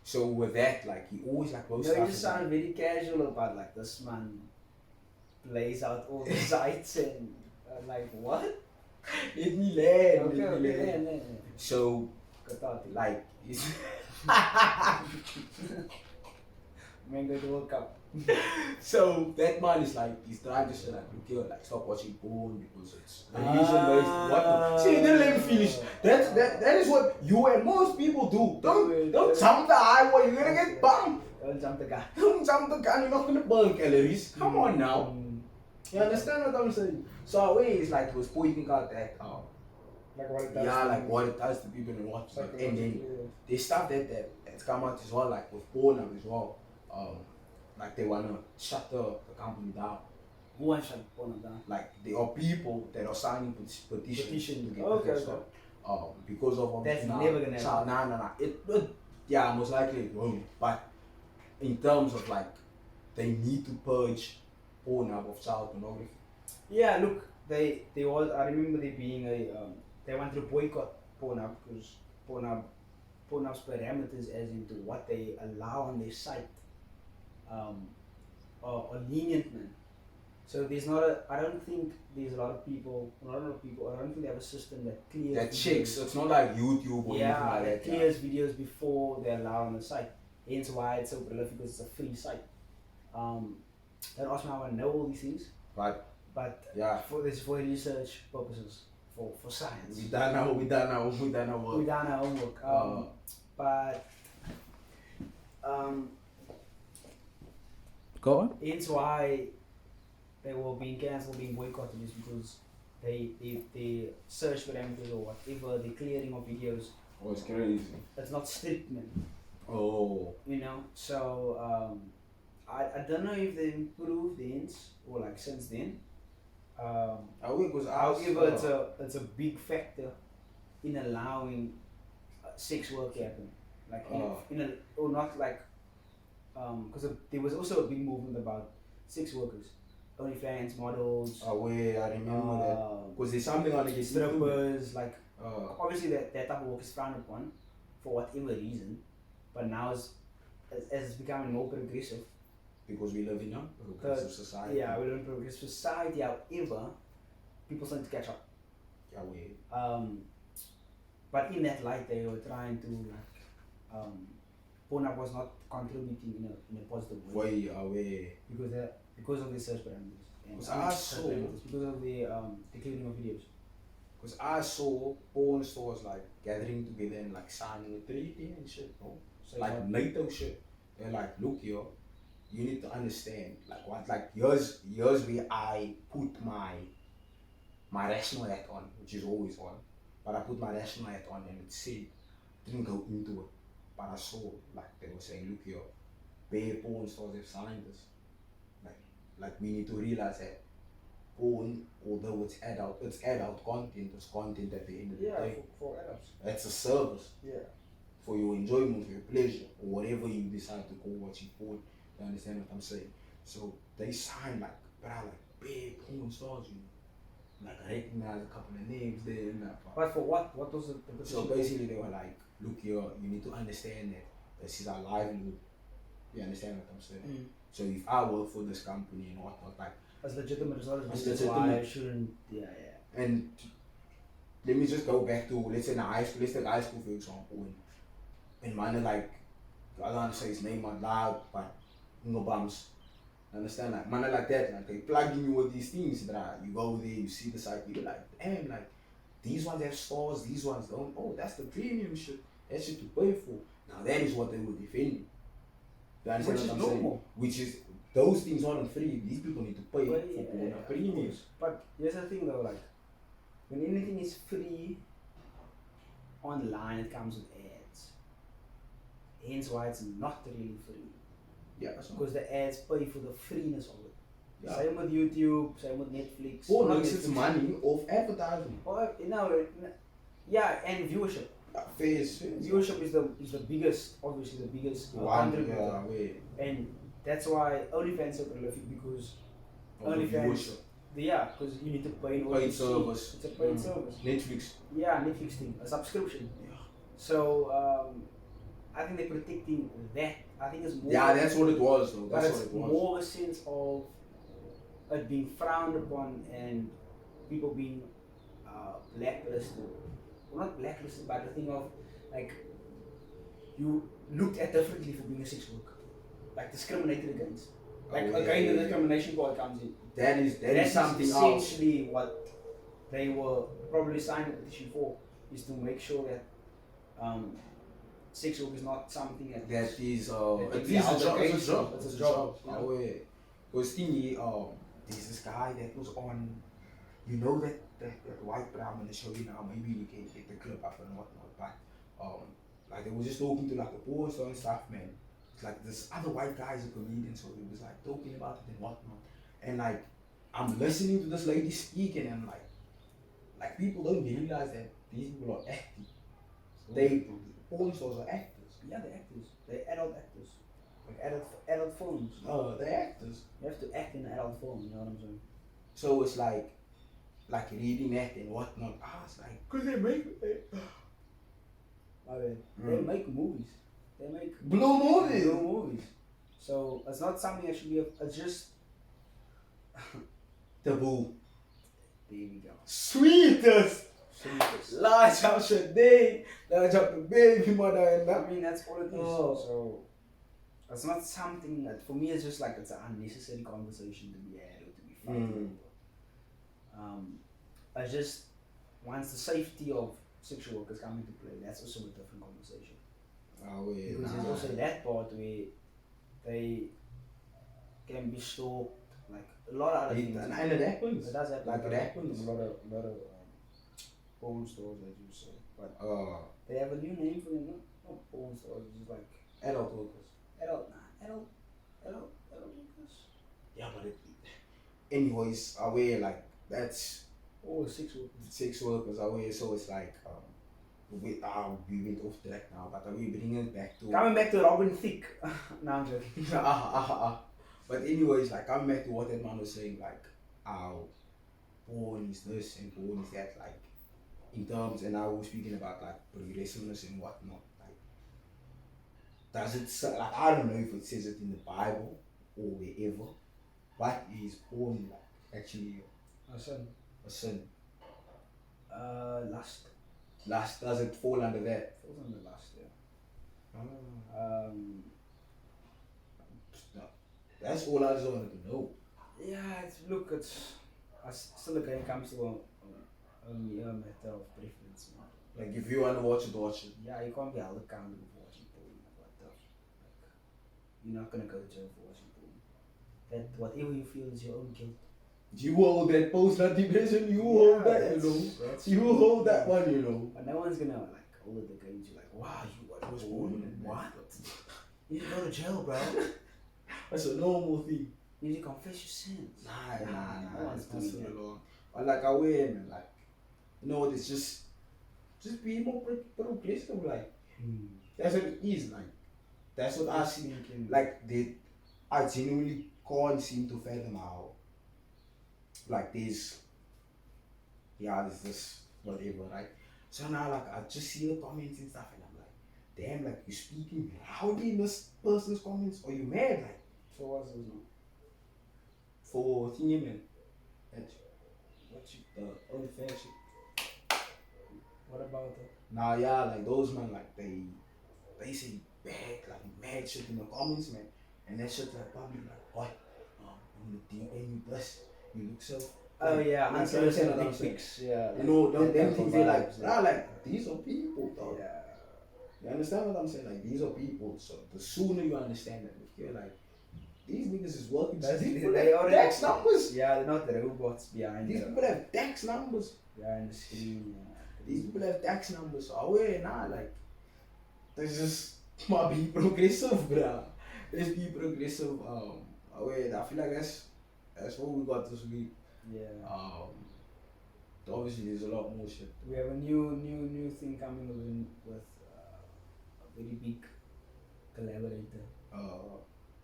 So with that, like he always like goes. You just sound very casual about like this man plays out all the sites and like what? Let me land. Okay. So like Man go to World Cup. So that man is like he's trying to say like look here, like stop watching porn because it's religion based. What? See, then let me finish. That is what you and most people do. Don't jump the highway. You're gonna get bumped. Don't jump the gun. Don't jump the gun. You're not gonna burn calories. Come on now. You understand what I'm saying? So always like he was pointing out that like what it does. Yeah, like what it does to people and what. And then they stuff that's come out as well, like with porn as well. Like they wanna shut the company down. Who wants to shut porn down? Like there are people that are signing petitions to get okay. because of that's never gonna happen. Nah. Yeah, most likely it won't. But in terms of like they need to purge porn of child pornography. Yeah, look, I remember there being they wanted to boycott Pornhub because Pornhub's parameters as into what they allow on their site are lenient, man. So I don't think there's a lot of people, I don't think they have a system that clears that checks, so it's not like YouTube or anything like that. Clears videos before they're allowed on the site. Hence why it's so prolific because it's a free site. Don't ask me how I know all these things. But yeah, for research purposes, for science. We done our work. We done our homework. Go on. Hence why they were being cancelled, being boycotted, is because they search parameters or whatever, the clearing of videos. Oh, it's crazy. It's not strict, man. Oh. You know, so I don't know if they improved hence or like since then. However, it's a big factor in allowing sex work to happen. Like or not like because there was also a big movement about sex workers, OnlyFans models. I remember that because there's something on the strippers. Like obviously that type of work is frowned upon for whatever reason, but now as it's becoming more progressive. Because we live in a progressive society. Yeah, we live in a progressive society. However, people starting to catch up. Yeah, we. But in that light, they were trying to like, Pornhub was not contributing in a positive way. Because of the search parameters. Because I saw because of the clearing of videos. Because I saw porn stores like gathering together and like signing a treaty and shit. No? like NATO shit. They're like, look here, you need to understand, like what, like here's where I put my rational hat on, which is always on. But I put my rational hat on and it said, didn't go into it. But I saw, like they were saying, look here, bare porn stars have signed this. Like we need to realize that porn, although it's adult content, it's content at the end of the day. For adults. It's a service. Yeah. For your enjoyment, for your pleasure, or whatever you decide to call what you porn. You understand what I'm saying? So they sign like big porn stars, you know. Like I recognize a couple of names there and that. But for what? What was the So basically they were like, look here, you need to understand that this is our livelihood. You understand what I'm saying? So if I work for this company and whatnot, like as legitimate as well as legitimate. Why I shouldn't And let me just go back to let's take high school for example, and man like I don't want to say his name out loud, but no bums. Understand, like man like that, like they plugging you with these things, but you go there, you see the site, you're like, damn, like these ones have stores, these ones don't. Oh, that's the premium shit. That's shit to pay for. Now that is what they will defend. You understand what I'm saying? Which is those things aren't free. These people need to pay for premiums. But here's the thing though, like when anything is free online, it comes with ads. Hence why it's not really free. Yeah, because the ads pay for the freeness of it. Yeah. Same with YouTube, same with Netflix. Or makes its money off advertising. Or yeah, and viewership. Viewership is the biggest, obviously the biggest contributor. And that's why OnlyFans are prolific because OnlyFans. Yeah, because you need to pay in order paid service. It's a paid service. Netflix. Yeah, Netflix thing, a subscription. Yeah. So I think they're protecting that. I think it's more. Yeah, that's what it was though. That's what it was. More a sense of it being frowned upon and people being blacklisted. Well, not blacklisted, but the thing of like you looked at differently for being a sex worker, like discriminated against. Like again, the discrimination part comes in. That is something else. Essentially what they were probably signing a petition for is to make sure that sex work is not something that is a job. It's a job. Because there's this guy that was on, you know that white brown in the show now. Maybe we can get the clip up and whatnot. But like they were just talking to like the porn star and stuff, man. It's like this other white guy is a comedian, so he was like talking about it and whatnot. And like I'm listening to this lady speak, and I'm like people don't realize that these people are acting. So porn stars are actors. Yeah, they're actors. They're adult actors. Like adult films. Oh, they're actors. You have to act in an adult film, you know what I'm saying? So it's like reading that and whatnot. I was like, cause they make they make movies. They make blue movies. So it's not something that should be. It's just taboo. There we go. Sweetest. Large house a day. Large up the baby mother and that. I mean that's all it is. Oh. So it's not something that for me it's just like it's an unnecessary conversation to be had or to be fighting. I just once the safety of sexual workers come into play, that's also a different conversation. Because there's also that part where they can be stalked, like a lot of other things. And it happens. It does happen. Like it happens. A lot of porn stores that you say, but they have a new name for them. Not porn stores, it's just like adult workers. Adult workers. Yeah, but anyways, aware like that's. Oh, sex workers. Sex workers aware, so it's like we went off track now, but we bring it back to coming back to Robin Thicke. No, I'm joking. But anyways, like coming back to what that man was saying, like how porn is this and porn is that, like in terms, and I was speaking about like progressiveness and whatnot. Like, does it like I don't know if it says it in the Bible or wherever, but is porn like actually a sin? A sin. Lust. Lust, does it fall under that? Falls under lust, yeah. No. That's all I just wanted to know. Yeah, it's still again comes to a matter of preference. Like if you want to watch it, watch it. Yeah, you can't be held accountable for watching porn. But you're not gonna go to jail for watching porn. That whatever you feel is your own guilt. You hold that post-notification, you hold that, you know. You hold that one, you know. But no one's gonna like hold it against you like, wow, you watch porn? What? You need to go to jail, bro. That's a normal thing. You need to confess your sins. Nah. No one's doing that. But like I wear, man, like, you know what, it's just be more progressive, like. That's what it is, like. That's what I see. Like, I genuinely can't seem to fathom how, like, there's this, whatever, right? So now, like, I just see the comments and stuff, and I'm like, damn, like, you speaking loudly in this person's comments, or you mad, like? For what's those now? For thingy, man. Old fashion. What about that? Nah, yeah, like, those, man, like, they say bad, like, mad shit in the comments, man. And that shit, like, probably, like, what? I'm gonna DM you this. You look so. Oh, yeah, unsolicited dick pics. Yeah. You know, them things they like, nah, like, these are people, dog. Yeah. You understand what I'm saying? Like, these are people. So the sooner you understand that, if you're like, these niggas is working. They are DAX numbers. Yeah, they're not the robots behind. These people have DAX numbers. Behind the screen. Yeah. These people have DAX numbers. So aware now, like, there's just might be progressive, bruh. Let's be progressive. Aware. I feel like that's what we got this week. Yeah. Obviously, there's a lot more shit. We have a new thing coming with a very big collaborator.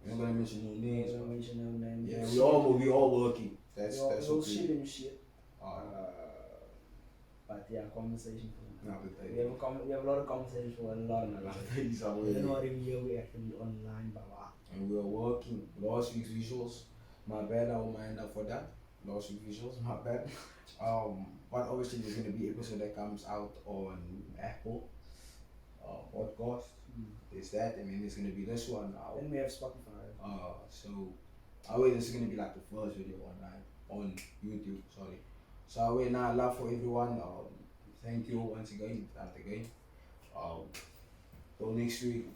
We're not gonna mention no names. We're not gonna mention no names. Yeah, we all working. That's all okay. shit and shit. But yeah, conversation for now. We have a lot of conversations for a lot of things. We don't know if we actually online, but and we are working. Last week's visuals, my bad. I will mind up for that. Last week's visuals, my bad. But obviously there's gonna be an episode that comes out on Apple podcast. There's that, and then there's gonna be this one now. Then we have Spotify. So this is gonna be like the first video on YouTube. Sorry. So now love for everyone. Thank you once again. Till next week.